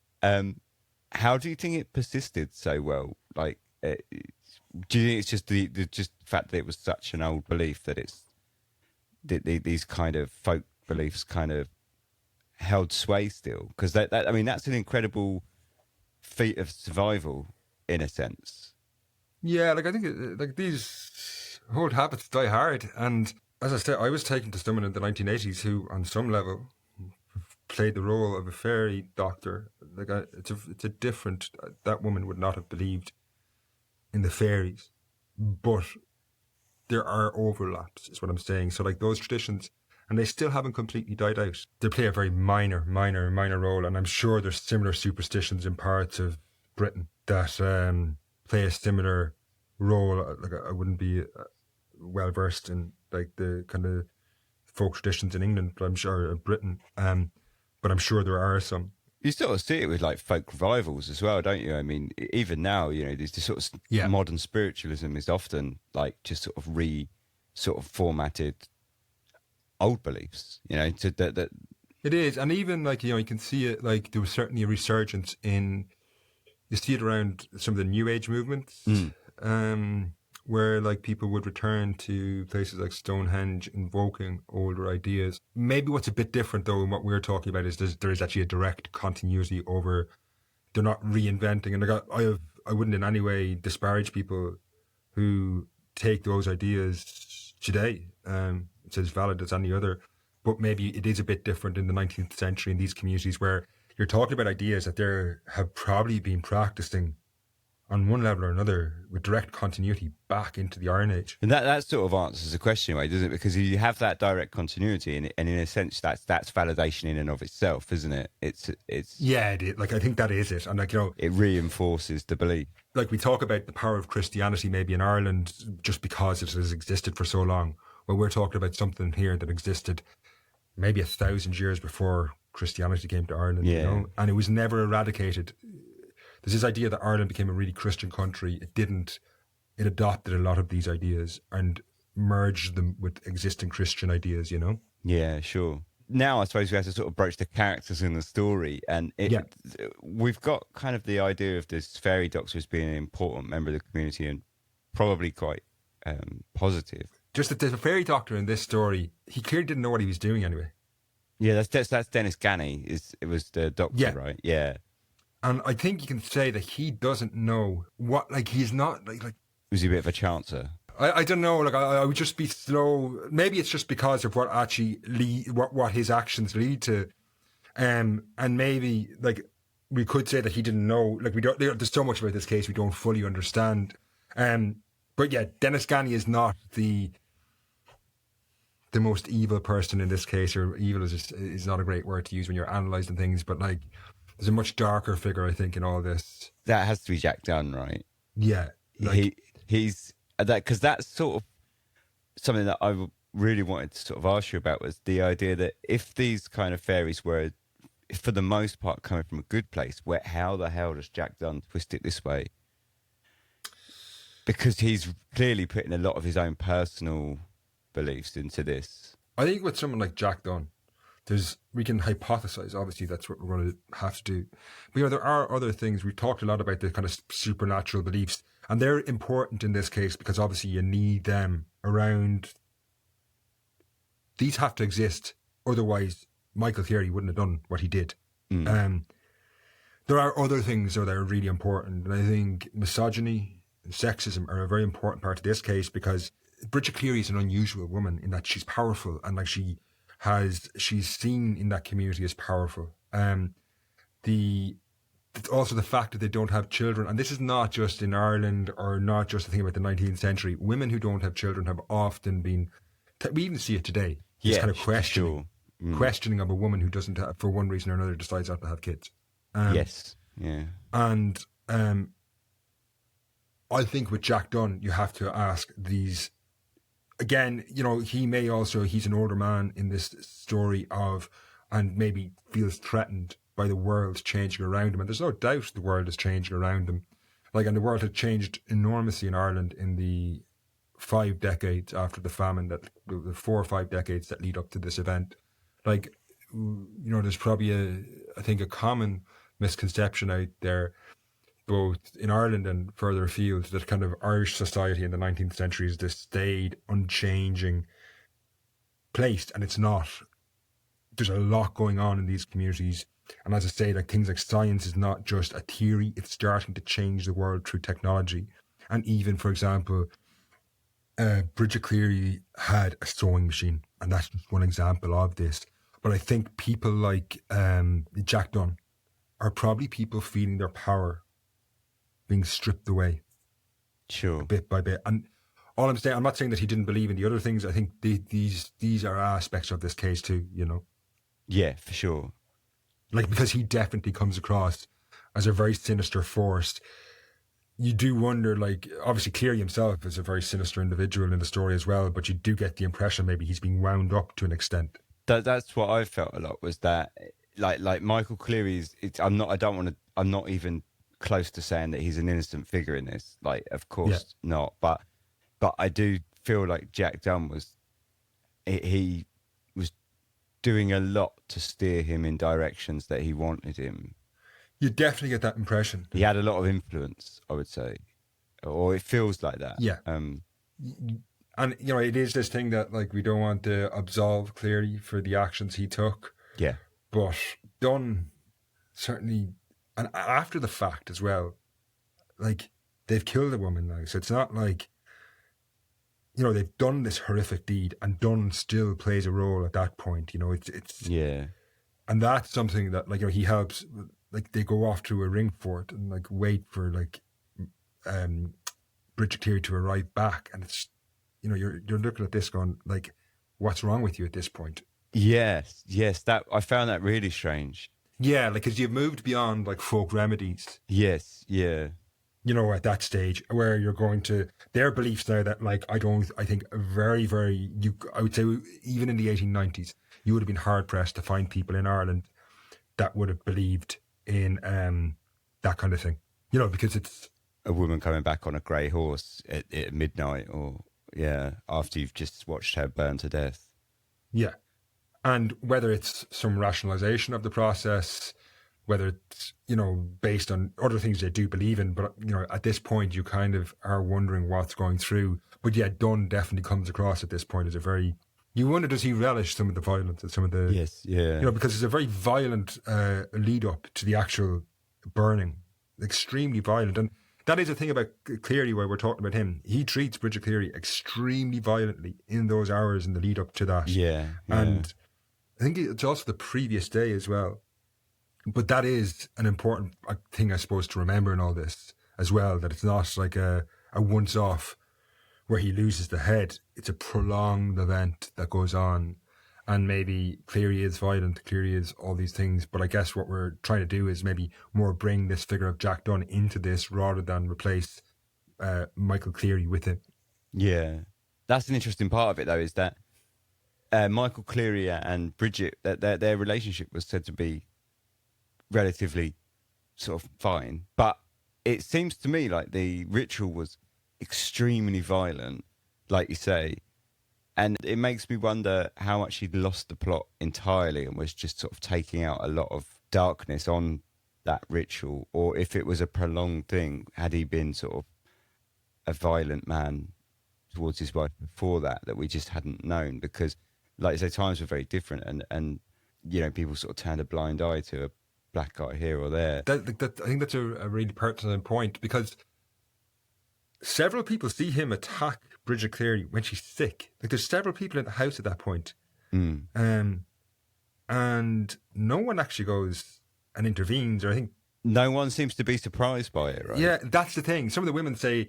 how do you think it persisted so well? Like, do you think it's just the fact that it was such an old belief that it's these kind of folk beliefs kind of held sway still? Because that's an incredible feat of survival in a sense. Yeah, I think these old habits die hard. And as I said, I was taken to someone in the 1980s who, on some level, played the role of a fairy doctor. It's a different. That woman would not have believed in the fairies, but there are overlaps, is what I'm saying. So those traditions, and they still haven't completely died out. They play a very minor role, and I'm sure there's similar superstitions in parts of Britain that play a similar role. I wouldn't be well versed in the kind of folk traditions in England, but I'm sure in Britain. But I'm sure there are some. You sort of see it with folk revivals as well, don't you? I mean, even now, there's this sort of modern spiritualism is often just sort of formatted old beliefs, to that. It is, and even you can see it. There was certainly a resurgence in. You see it around some of the New Age movements, where people would return to places like Stonehenge, invoking older ideas. Maybe what's a bit different though in what we're talking about is there is actually a direct continuity over. They're not reinventing, and I wouldn't in any way disparage people who take those ideas today. It's as valid as any other, but maybe it is a bit different in the 19th century in these communities where you're talking about ideas that they have probably been practicing on one level or another with direct continuity back into the Iron Age. And that sort of answers the question, right, doesn't it? Because you have that direct continuity, and in a sense, that's validation in and of itself, isn't it? It's yeah, it is. I think that is it, and it reinforces the belief. We talk about the power of Christianity maybe in Ireland just because it has existed for so long. Well, we're talking about something here that existed maybe 1,000 years before Christianity came to Ireland, and it was never eradicated. there's this idea that Ireland became a really Christian country. It didn't. It adopted a lot of these ideas and merged them with existing Christian ideas, you know? Yeah, sure. Now, I suppose we have to sort of broach the characters in the story, and we've got kind of the idea of this fairy doctor as being an important member of the community and probably quite positive. Just that the fairy doctor in this story, he clearly didn't know what he was doing anyway. Yeah, that's Dennis Ganny. It was the doctor, right? Yeah. And I think you can say that he doesn't know what, like, he's not, like Was he a bit of a chancer? I don't know, like, I would just be slow. Maybe it's just because of what actually what his actions lead to. And maybe, like, we could say that he didn't know, like, there's so much about this case we don't fully understand. But yeah, Dennis Ganny is not the most evil person in this case, or evil is not a great word to use when you're analysing things, but, like, there's a much darker figure, I think, in all this. That has to be Jack Dunn, right? Yeah. Like, he's that, because that's sort of something that I really wanted to sort of ask you about, was the idea that if these kind of fairies were, for the most part, coming from a good place, how the hell does Jack Dunn twist it this way? Because he's clearly putting a lot of his own personal beliefs into this. I think with someone like Jack Dunn, we can hypothesize. Obviously, that's what we're going to have to do. But there are other things. We've talked a lot about the kind of supernatural beliefs, and they're important in this case because obviously you need them around. These have to exist, otherwise Michael Cleary wouldn't have done what he did. There are other things that are really important, and I think misogyny and sexism are a very important part of this case, because Bridget Cleary is an unusual woman in that she's powerful, and like she's seen in that community as powerful. Also the fact that they don't have children, and this is not just in Ireland or not just a thing about the 19th century. Women who don't have children have often been, we even see it today, this kind of questioning of a woman who doesn't have, for one reason or another, decides not to have kids. Yes, yeah. And I think with Jack Dunn, you have to ask these. Again, he's an older man in this story and maybe feels threatened by the world changing around him. And there's no doubt the world is changing around him. And the world had changed enormously in Ireland in the 5 decades after the famine, the 4 or 5 decades that lead up to this event. There's probably a common misconception out there, both in Ireland and further afield, that kind of Irish society in the 19th century is this staid, unchanging place, and it's not. There's a lot going on in these communities, and as I say, like, things like science is not just a theory, it's starting to change the world through technology. And even, for example, Bridget Cleary had a sewing machine, and that's just one example of this. But I think people like Jack Dunn are probably people feeling their power being stripped away, bit by bit. And all I'm saying, I'm not saying that he didn't believe in the other things. I think these are aspects of this case too, Yeah, for sure. Like, because he definitely comes across as a very sinister force. You do wonder, like, obviously Cleary himself is a very sinister individual in the story as well, but you do get the impression maybe he's being wound up to an extent. That's what I felt a lot, was that like Michael Cleary's. I'm not even close to saying that he's an innocent figure in this. Like, of course not. But I do feel like Jack Dunn he was doing a lot to steer him in directions that he wanted him. You definitely get that impression. He had a lot of influence, I would say, or it feels like that. Yeah. And it is this thing that, like, we don't want to absolve Cleary for the actions he took. Yeah. But Dunn certainly. And after the fact as well, like, they've killed a woman now. So it's not like, they've done this horrific deed, and Dunn still plays a role at that point. It's yeah. And that's something that, like, he helps, like, they go off to a ring fort and, like, wait for, like, Bridget Cleary to arrive back. And it's, you're looking at this going, like, what's wrong with you at this point? Yes. That I found that really strange. Yeah, like, because you've moved beyond, like, folk remedies. Yes, yeah. At that stage where you're going to their beliefs now that, like, I think very, very, I would say even in the 1890s, you would have been hard pressed to find people in Ireland that would have believed in that kind of thing. because it's a woman coming back on a grey horse at midnight, or after you've just watched her burn to death. yeah. And whether it's some rationalization of the process, whether it's, based on other things they do believe in, but, at this point you kind of are wondering what's going through. But yeah, Dunn definitely comes across at this point as you wonder, does he relish some of the violence and some of the... Yes, yeah. Because it's a very violent lead up to the actual burning. Extremely violent. And that is the thing about Cleary, where we're talking about him. He treats Bridget Cleary extremely violently in those hours in the lead up to that. Yeah. And I think it's also the previous day as well. But that is an important thing, I suppose, to remember in all this as well, that it's not like a once off where he loses the head. It's a prolonged event that goes on. And maybe Cleary is violent, Cleary is all these things. But I guess what we're trying to do is maybe more bring this figure of Jack Dunn into this rather than replace Michael Cleary with him. Yeah. That's an interesting part of it, though, is that Michael Cleary and Bridget, their relationship was said to be relatively sort of fine. But it seems to me like the ritual was extremely violent, like you say. And it makes me wonder how much he'd lost the plot entirely and was just sort of taking out a lot of darkness on that ritual, or if it was a prolonged thing, had he been sort of a violent man towards his wife before that we just hadn't known. Because, like you say, times were very different, and people sort of turned a blind eye to a black guy here or there. I think that's a really pertinent point, because several people see him attack Bridget Cleary when she's sick. Like, there's several people in the house at that point. And no one actually goes and intervenes, or I think... No one seems to be surprised by it, right? Yeah, that's the thing. Some of the women say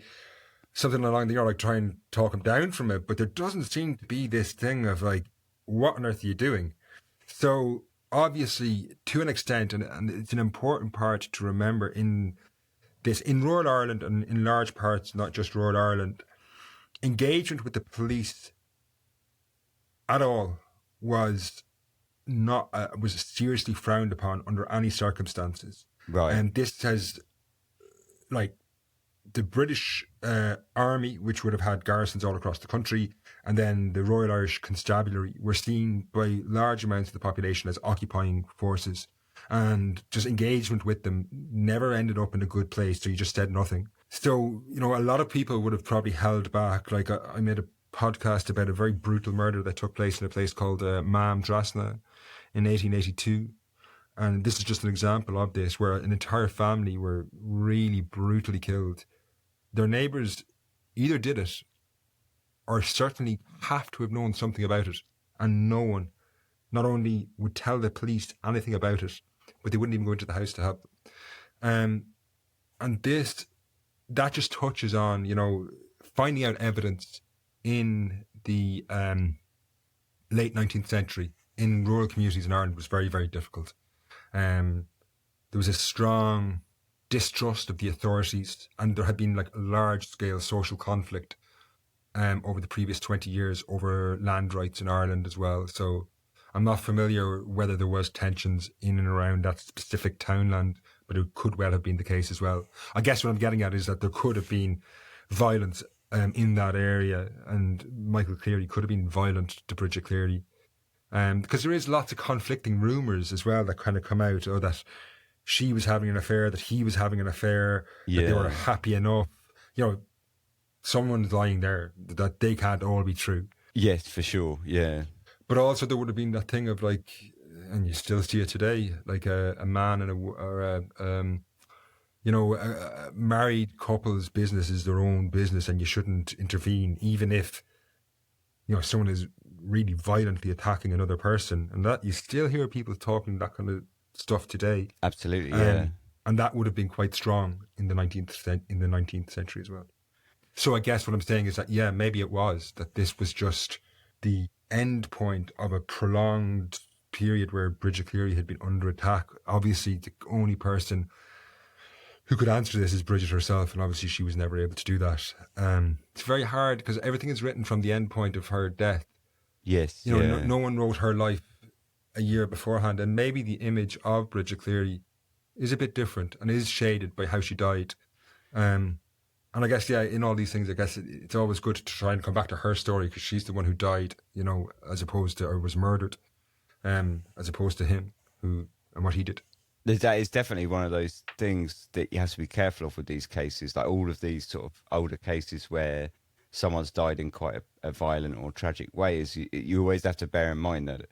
something along the like try and talk him down from it, but there doesn't seem to be this thing of like, what on earth are you doing? So obviously, to an extent, and it's an important part to remember in rural Ireland, and in large parts, not just rural Ireland, engagement with the police at all was seriously frowned upon under any circumstances. Right. And this has, like, the British Army, which would have had garrisons all across the country, and then the Royal Irish Constabulary, were seen by large amounts of the population as occupying forces. And just engagement with them never ended up in a good place, so you just said nothing. So, a lot of people would have probably held back. Like, I made a podcast about a very brutal murder that took place in a place called Mam Drasna in 1882. And this is just an example of this, where an entire family were really brutally killed. Their neighbours either did it or certainly have to have known something about it. And no one not only would tell the police anything about it, but they wouldn't even go into the house to help them. And that just touches on, finding out evidence in the late 19th century in rural communities in Ireland was very, very difficult. There was a strong distrust of the authorities, and there had been like a large-scale social conflict over the previous 20 years over land rights in Ireland as well. So I'm not familiar whether there was tensions in and around that specific townland, but it could well have been the case as well. I guess what I'm getting at is that there could have been violence in that area, and Michael Cleary could have been violent to Bridget Cleary. Because there is lots of conflicting rumours as well that kind of come out, that she was having an affair, that he was having an affair, that they were happy enough. Someone's lying there, that they can't all be true. Yes, for sure, yeah. But also there would have been that thing of like, and you still see it today, like a man and a married couple's business is their own business, and you shouldn't intervene, even if someone is really violently attacking another person. And that you still hear people talking that kind of stuff today. Absolutely, yeah. And that would have been quite strong in the 19th century as well. So I guess what I'm saying is that, yeah, maybe it was that this was just the end point of a prolonged period where Bridget Cleary had been under attack. Obviously, the only person who could answer this is Bridget herself, and obviously she was never able to do that. It's very hard because everything is written from the end point of her death. Yes, no one wrote her life a year beforehand, and maybe the image of Bridget Cleary is a bit different and is shaded by how she died. And I guess, yeah, in all these things, I guess it's always good to try and come back to her story because she's the one who died, you know, as opposed to, or was murdered, as opposed to him and what he did. That is definitely one of those things that you have to be careful of with these cases, like all of these sort of older cases where someone's died in quite a violent or tragic way. Is you always have to bear in mind that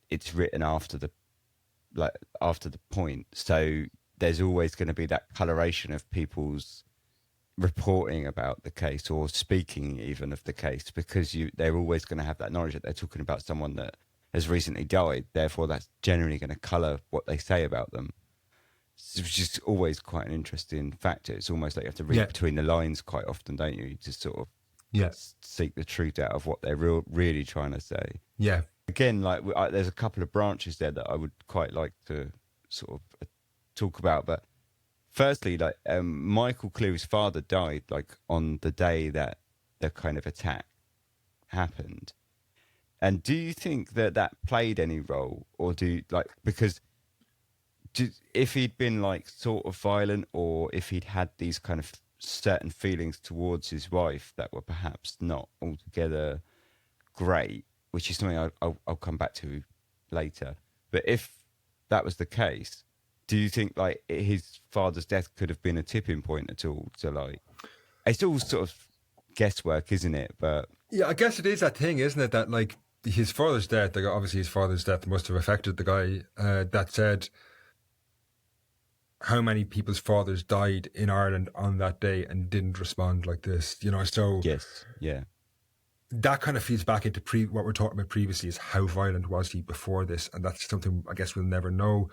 it's written after the point, so there's always going to be that coloration of people's reporting about the case or speaking even of the case, because they're always going to have that knowledge that they're talking about someone that has recently died. Therefore, that's generally going to colour what they say about them, which is always quite an interesting factor. It's almost like you have to read between the lines quite often, don't you? To sort of seek the truth out of what they're really trying to say. Yeah. Again, like there's a couple of branches there that I would quite like to sort of talk about. But firstly, like Michael Cleary's father died like on the day that the kind of attack happened. And do you think that played any role, or if he'd been like sort of violent, or if he'd had these kind of certain feelings towards his wife that were perhaps not altogether great, which is something I'll come back to later. But if that was the case, do you think like his father's death could have been a tipping point at all? To like, it's all sort of guesswork, isn't it? But yeah, I guess it is that thing, isn't it? That like his father's death, like obviously his father's death must have affected the guy. That said, how many people's fathers died in Ireland on that day and didn't respond like this? You know, so yes, yeah. That kind of feeds back into what we're talking about previously, is how violent was he before this, and that's something I guess we'll never know.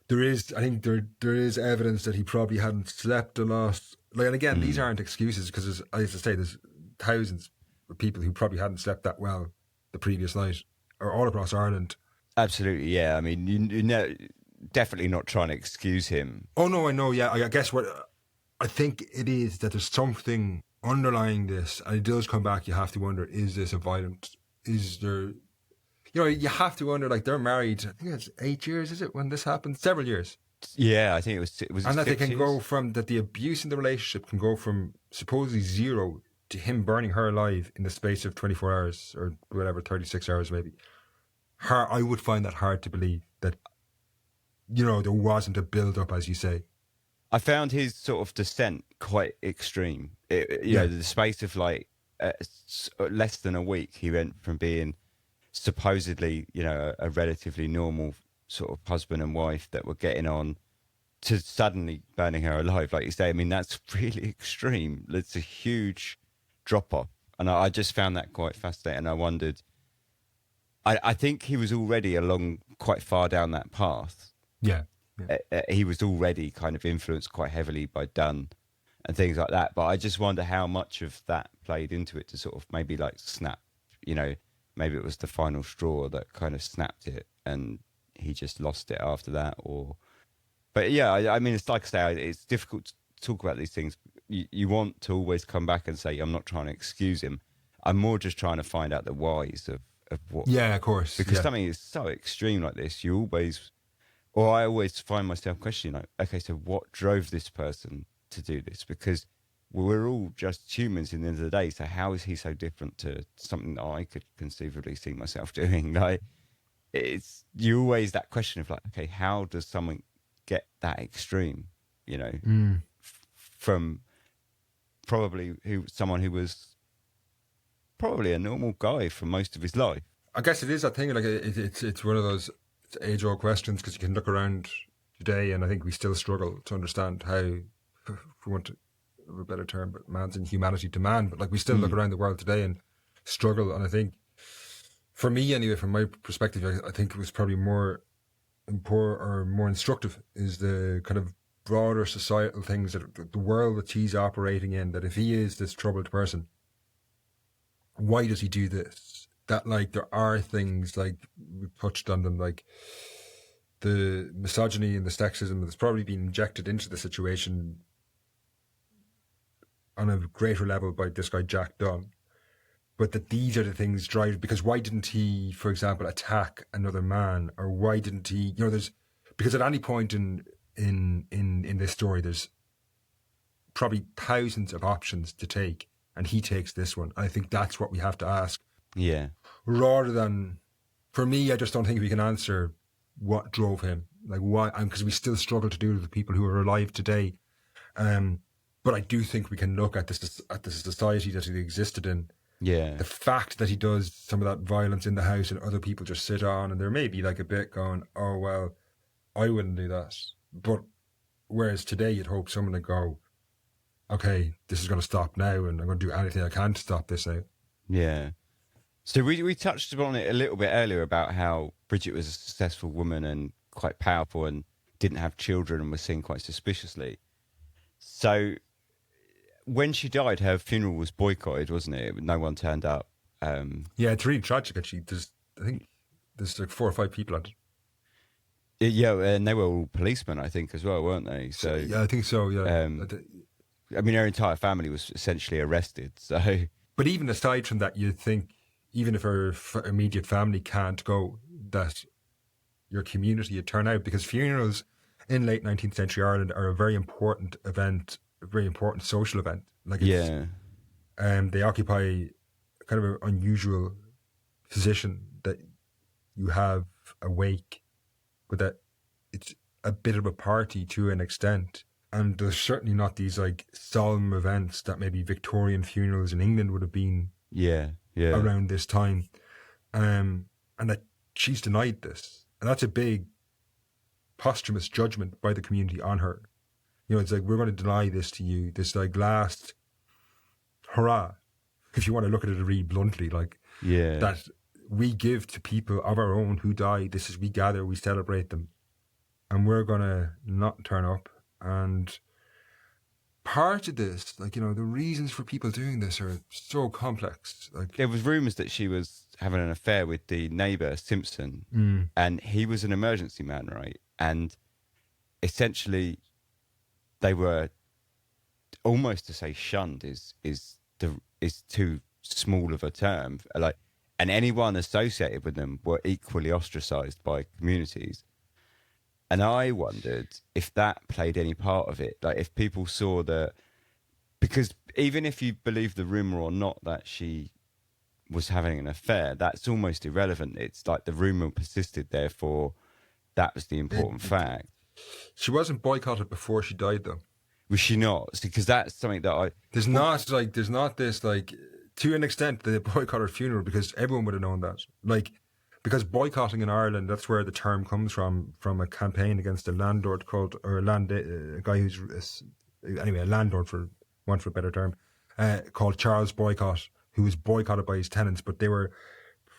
I think there is evidence that he probably hadn't slept a lot. Like, and again, these aren't excuses, because as I say, there's thousands of people who probably hadn't slept that well the previous night, or all across Ireland. Absolutely, yeah. I mean, you know, definitely not trying to excuse him. Oh no, I know. Yeah, I guess what I think it is that there's something underlying this, and it does come back. You have to wonder: is this a violent? Is there? You know, you have to wonder. Like, they're married. I think it's 8 years. Is it when this happened? Several years. Yeah, I think it was. And that they can years? go from that. The abuse in the relationship can go from supposedly zero to him burning her alive in the space of 24 hours or whatever, 36 hours maybe. I would find that hard to believe, that, you know, there wasn't a build up, as you say. I found his sort of descent quite extreme. You know, the space of like less than a week, he went from being supposedly, you know, a relatively normal sort of husband and wife that were getting on, to suddenly burning her alive, like you say. I mean, that's really extreme. It's a huge drop off, and I just found that quite fascinating. I wondered. I think he was already along quite far down that path. Yeah. He was already kind of influenced quite heavily by Dunn and things like that. But I just wonder how much of that played into it to sort of maybe like snap, you know, maybe it was the final straw that kind of snapped it and he just lost it after that. But yeah, I mean, it's like I say, it's difficult to talk about these things. You want to always come back and say, I'm not trying to excuse him. I'm more just trying to find out the whys of what. Yeah, of course. Because something is so extreme like this, I always find myself questioning, like, okay, so what drove this person to do this? Because we're all just humans in the end of the day. So how is he so different to something that I could conceivably see myself doing? Like, you always that question of like, okay, how does someone get that extreme? You know, from probably someone who was probably a normal guy for most of his life. I guess it is that thing. Like, it's one of those age-old questions, because you can look around today, and I think we still struggle to understand how, for want of a better term, but man's inhumanity to man. But like, we still look around the world today and struggle. And I think, for me anyway, from my perspective, I think it was probably more important or more instructive is the kind of broader societal things, that the world that he's operating in, that if he is this troubled person, why does he do this? That, like, there are things, like we touched on them, like the misogyny and the sexism that's probably been injected into the situation on a greater level by this guy Jack Dunn. But that these are the things drive, because why didn't he, for example, attack another man? Or why didn't he, you know, because at any point in in this story. There's probably thousands of options to take, and he takes this one. And I think that's what we have to ask. Yeah. Rather than, for me, I just don't think we can answer what drove him, like why, because we still struggle to do it with the people who are alive today. But I do think we can look at the society that he existed in. Yeah. The fact that he does some of that violence in the house and other people just sit on, and there may be like a bit going, oh, well, I wouldn't do that. But whereas today you'd hope someone would go, okay, this is going to stop now and I'm going to do anything I can to stop this now. Yeah. So we touched on it a little bit earlier about how Bridget was a successful woman and quite powerful and didn't have children and was seen quite suspiciously. So when she died, her funeral was boycotted, wasn't it? No one turned up. Yeah, it's really tragic. Actually, I think there's like 4 or 5 people at it. Yeah, and they were all policemen, I think, as well, weren't they? So yeah, I think so. Yeah. I mean, her entire family was essentially arrested. So, but even aside from that, you'd think even if her immediate family can't go, that your community would turn out, because funerals in late 19th century Ireland are a very important event, a very important social event. Like it's, they occupy kind of an unusual position that you have a wake, but that it's a bit of a party to an extent. And there's certainly not these like solemn events that maybe Victorian funerals in England would have been around this time. And that she's denied this. And that's a big posthumous judgment by the community on her. You know, it's like, we're going to deny this to you, this like last hurrah, if you want to look at it really bluntly, like that we give to people of our own who die. This is, we gather, we celebrate them, and we're going to not turn up. And part of this, like, you know, the reasons for people doing this are so complex. Like, there was rumours that she was having an affair with the neighbour, Simpson, and he was an emergency man, right? And essentially they were, almost to say shunned is too small of a term. Like, and anyone associated with them were equally ostracised by communities. And I wondered if that played any part of it. Like, if people saw that, because even if you believe the rumour or not that she was having an affair, that's almost irrelevant. It's like the rumour persisted, therefore that was the important fact. She wasn't boycotted before she died, though. Was she not? Because that's something that There's not this, like, to an extent, they boycotted her funeral, because everyone would have known that. Like, because boycotting in Ireland, that's where the term comes from a campaign against a landlord a guy who's, anyway, a landlord, for want of a better term, called Charles Boycott, who was boycotted by his tenants. But they were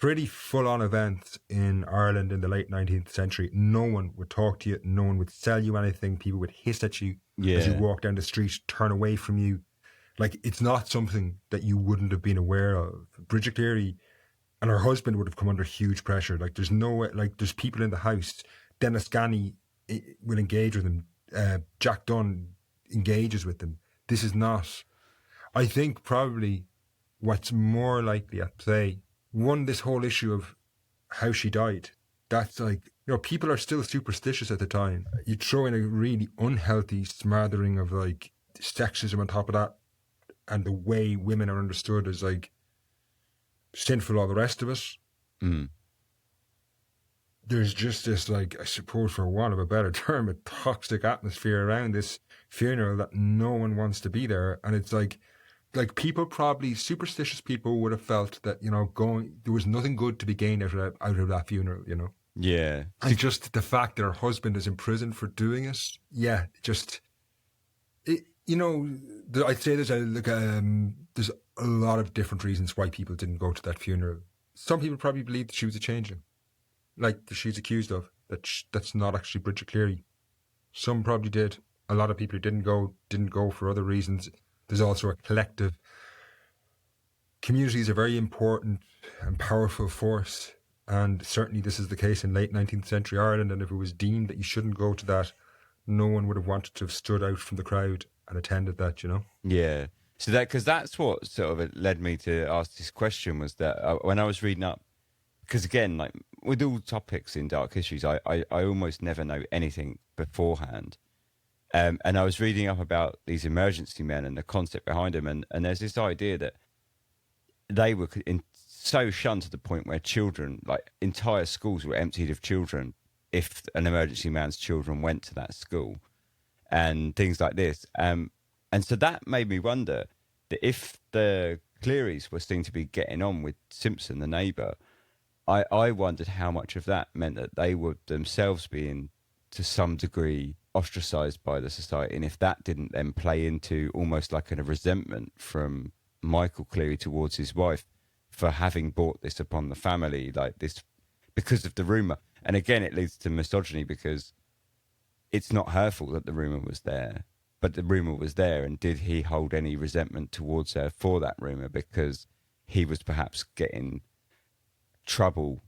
pretty full-on events in Ireland in the late 19th century. No one would talk to you. No one would sell you anything. People would hiss at you as you walk down the street, turn away from you. Like, it's not something that you wouldn't have been aware of. Bridget Cleary and her husband would have come under huge pressure. Like, there's no way, like, there's people in the house. Dennis Ganny will engage with them. Jack Dunn engages with them. This is not, I think, probably what's more likely at play. One, this whole issue of how she died. That's like, you know, people are still superstitious at the time. You throw in a really unhealthy smattering of like sexism on top of that, and the way women are understood as like sinful, all the rest of us. There's just this, like, I suppose, for want of a better term, a toxic atmosphere around this funeral that no one wants to be there. And it's like people, probably superstitious people, would have felt that, you know, there was nothing good to be gained out of that funeral, you know. Yeah. And just the fact that her husband is in prison for doing it, you know, I'd say there's a lot of different reasons why people didn't go to that funeral. Some people probably believed that she was a changeling, like she's accused of, that's not actually Bridget Cleary. Some probably did. A lot of people who didn't go for other reasons. There's also a collective. Community is a very important and powerful force, and certainly this is the case in late 19th century Ireland. And if it was deemed that you shouldn't go to that, no one would have wanted to have stood out from the crowd and attended that, you know? Yeah. So because that's what sort of led me to ask this question, was that when I was reading up, because again, like with all topics in Dark Histories, I almost never know anything beforehand. And I was reading up about these emergency men and the concept behind them, and there's this idea that they were so shunned to the point where children, like entire schools, were emptied of children if an emergency man's children went to that school, and things like this. And so that made me wonder that if the Clearys were seen to be getting on with Simpson, the neighbour, I wondered how much of that meant that they were themselves being, to some degree, ostracised by the society, and if that didn't then play into almost like a resentment from Michael Cleary towards his wife for having brought this upon the family, like this, because of the rumour. And again, it leads to misogyny, because it's not her fault that the rumour was there, but the rumour was there, and did he hold any resentment towards her for that rumour, because he was perhaps getting trouble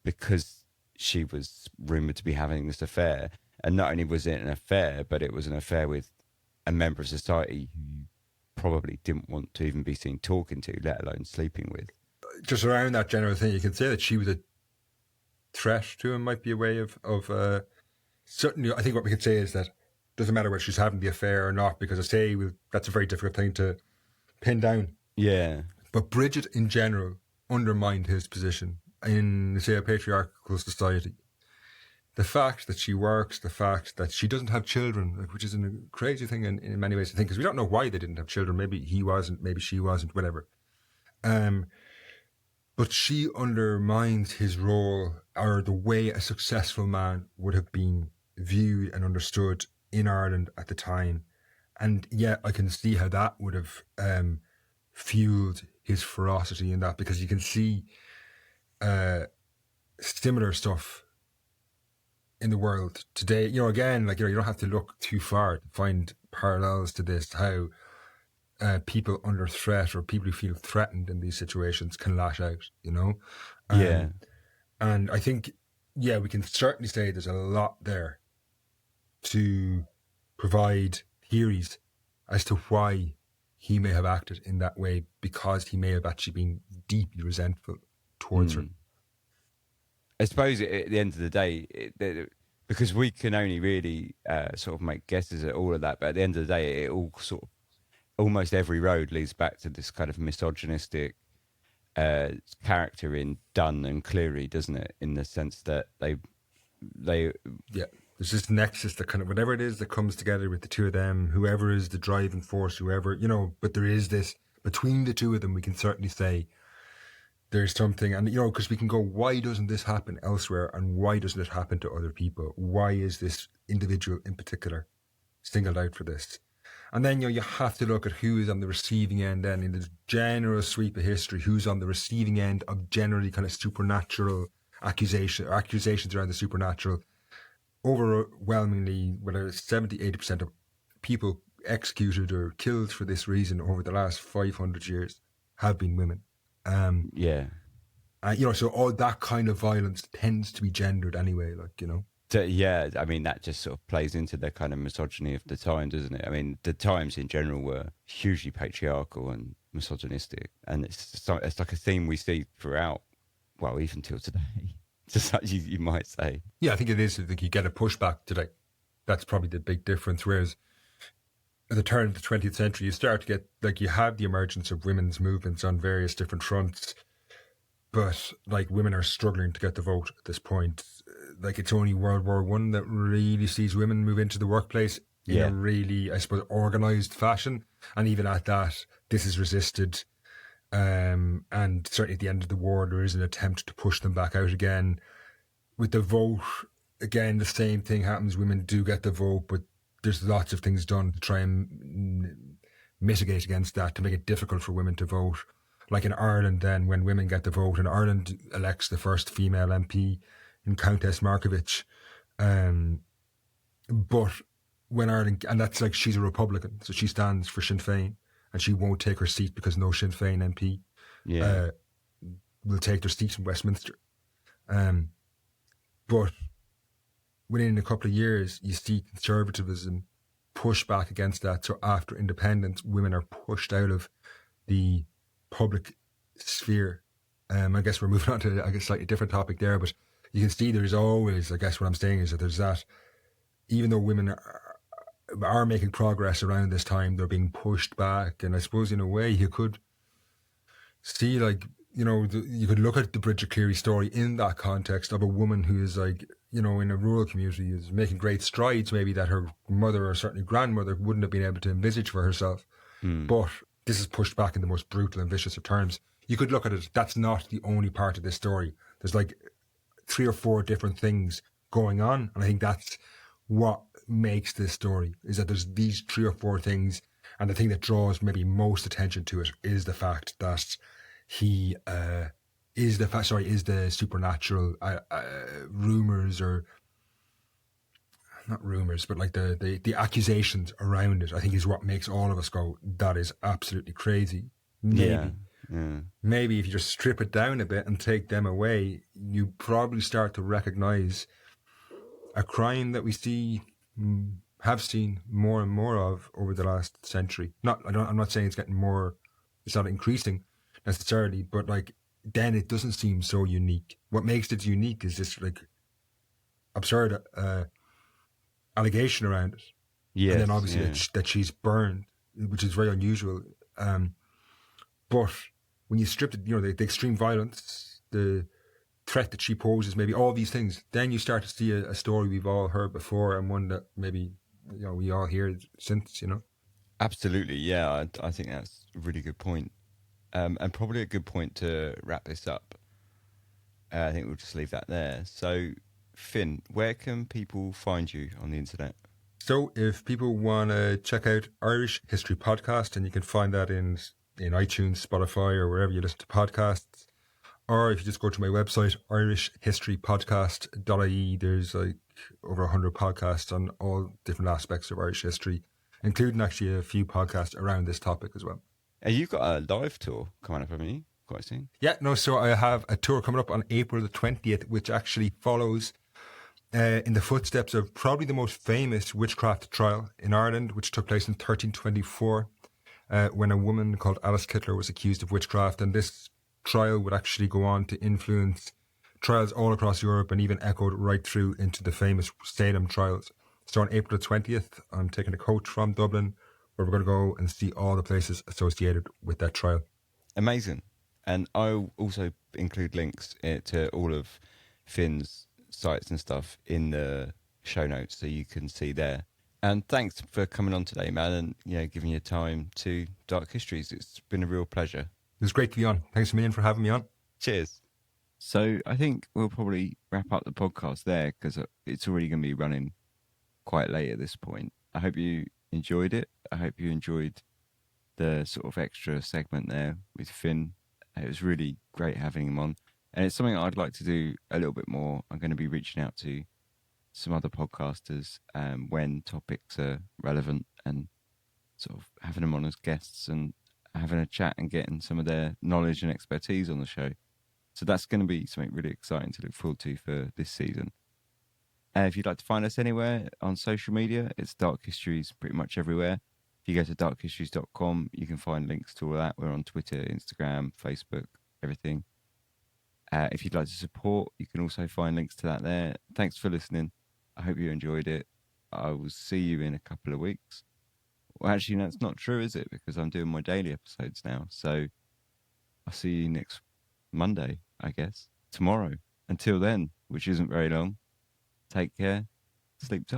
because she was rumoured to be having this affair? And not only was it an affair, but it was an affair with a member of society who you probably didn't want to even be seen talking to, let alone sleeping with. Just around that general thing, you can say that she was a threat to him, might be a way of certainly. I think what we could say is that it doesn't matter whether she's having the affair or not, because I say that's a very difficult thing to pin down. Yeah. But Bridget in general undermined his position in, say, a patriarchal society. The fact that she works, the fact that she doesn't have children, which is a crazy thing in many ways to think, because we don't know why they didn't have children. Maybe he wasn't, maybe she wasn't, whatever. But she undermines his role, or the way a successful man would have been viewed and understood in Ireland at the time. And yeah, I can see how that would have fueled his ferocity in that, because you can see similar stuff in the world today. Again, you don't have to look too far to find parallels to this, how people under threat, or people who feel threatened in these situations, can lash out, Yeah. And I think, yeah, we can certainly say there's a lot there to provide theories as to why he may have acted in that way, because he may have actually been deeply resentful towards her. I suppose at the end of the day, because we can only really sort of make guesses at all of that, but at the end of the day, it all sort of, almost every road leads back to this kind of misogynistic character in Dunn and Cleary, doesn't it? In the sense that they yeah, there's this nexus that kind of, whatever it is that comes together with the two of them, whoever is the driving force, whoever, but there is this between the two of them. We can certainly say there's something, and because we can go, why doesn't this happen elsewhere, and why doesn't it happen to other people? Why is this individual in particular singled out for this? And then you have to look at who is on the receiving end. Then in the general sweep of history, who's on the receiving end of generally kind of supernatural accusations around the supernatural. Overwhelmingly, whether it's 70-80% of people executed or killed for this reason over the last 500 years have been women. Yeah. So all that kind of violence tends to be gendered anyway, So, yeah, I mean, that just sort of plays into the kind of misogyny of the time, doesn't it? I mean, the times in general were hugely patriarchal and misogynistic, and it's like a theme we see throughout, well, even till today, just like you might say. Yeah, I think it is. I think you get a pushback today. That's probably the big difference. Whereas at the turn of the 20th century, you start to get, you have the emergence of women's movements on various different fronts, but women are struggling to get the vote at this point. It's only World War I that really sees women move into the workplace in a really, I suppose, organised fashion. And even at that, this is resisted. And certainly at the end of the war, there is an attempt to push them back out again. With the vote, again, the same thing happens. Women do get the vote, but there's lots of things done to try and mitigate against that, to make it difficult for women to vote. Like in Ireland then, when women get the vote, and Ireland elects the first female MP in Countess Markievicz. But when Ireland, and that's she's a Republican, so she stands for Sinn Féin, and she won't take her seat because no Sinn Féin MP will take their seat in Westminster. But within a couple of years, you see conservatism push back against that. So after independence, women are pushed out of the public sphere. I guess we're moving on to a slightly different topic there, but you can see there's always, I guess what I'm saying is that there's that, even though women are making progress around this time. They're being pushed back. And I suppose in a way you could see, like, you could look at the Bridget Cleary story in that context of a woman who is, like, in a rural community, is making great strides, maybe that her mother or certainly grandmother wouldn't have been able to envisage for herself. But this is pushed back in the most brutal and vicious of terms. You could look at it, that's not the only part of this story. There's like 3 or 4 different things going on. And I think that's what makes this story, is that there's these 3 or 4 things. And the thing that draws maybe most attention to it is the fact that he is the supernatural rumors, or not rumors, but like the accusations around it, I think, is what makes all of us go, that is absolutely crazy. Maybe if you just strip it down a bit and take them away, you probably start to recognize a crime that we have seen more and more of over the last century. I'm not saying it's getting more, it's not increasing necessarily, but like, then it doesn't seem so unique. What makes it unique is this like absurd allegation around it. Yes, and then obviously that she's burned, which is very unusual. But when you strip it, the extreme violence, the threat that she poses, maybe all these things, then you start to see a story we've all heard before, and one that maybe we all hear since. Absolutely, yeah. I think that's a really good point, and probably a good point to wrap this up. I think we'll just leave that there. So, Finn, where can people find you on the internet? So, if people want to check out Irish History Podcast, and you can find that in iTunes, Spotify, or wherever you listen to podcasts, or if you just go to my website, irishhistorypodcast.ie, there's like over 100 podcasts on all different aspects of Irish history, including actually a few podcasts around this topic as well. You've got a live tour coming up, haven't you? Quite soon. Yeah, no, so I have a tour coming up on April the 20th, which actually follows in the footsteps of probably the most famous witchcraft trial in Ireland, which took place in 1324, when a woman called Alice Kittler was accused of witchcraft. And this trial would actually go on to influence trials all across Europe, and even echoed right through into the famous Salem trials. So on April the 20th, I'm taking a coach from Dublin, where we're going to go and see all the places associated with that trial. Amazing. And I'll also include links to all of Finn's sites and stuff in the show notes, so you can see there. And thanks for coming on today, man, and giving your time to Dark Histories. It's been a real pleasure. It was great to be on. Thanks a million for having me on. Cheers. So I think we'll probably wrap up the podcast there, because it's already going to be running quite late at this point. I hope you enjoyed it. I hope you enjoyed the sort of extra segment there with Finn. It was really great having him on. And it's something I'd like to do a little bit more. I'm going to be reaching out to some other podcasters when topics are relevant, and sort of having them on as guests and having a chat and getting some of their knowledge and expertise on the show. So that's going to be something really exciting to look forward to for this season. If you'd like to find us anywhere on social media, it's Dark Histories pretty much everywhere. If you go to darkhistories.com, you can find links to all that. We're on Twitter, Instagram, Facebook, everything. If you'd like to support, you can also find links to that there. Thanks for listening. I hope you enjoyed it. I will see you in a couple of weeks. Well, actually, that's not true, is it? Because I'm doing my daily episodes now. So I'll see you next Monday, I guess. Tomorrow. Until then, which isn't very long. Take care. Sleep tight.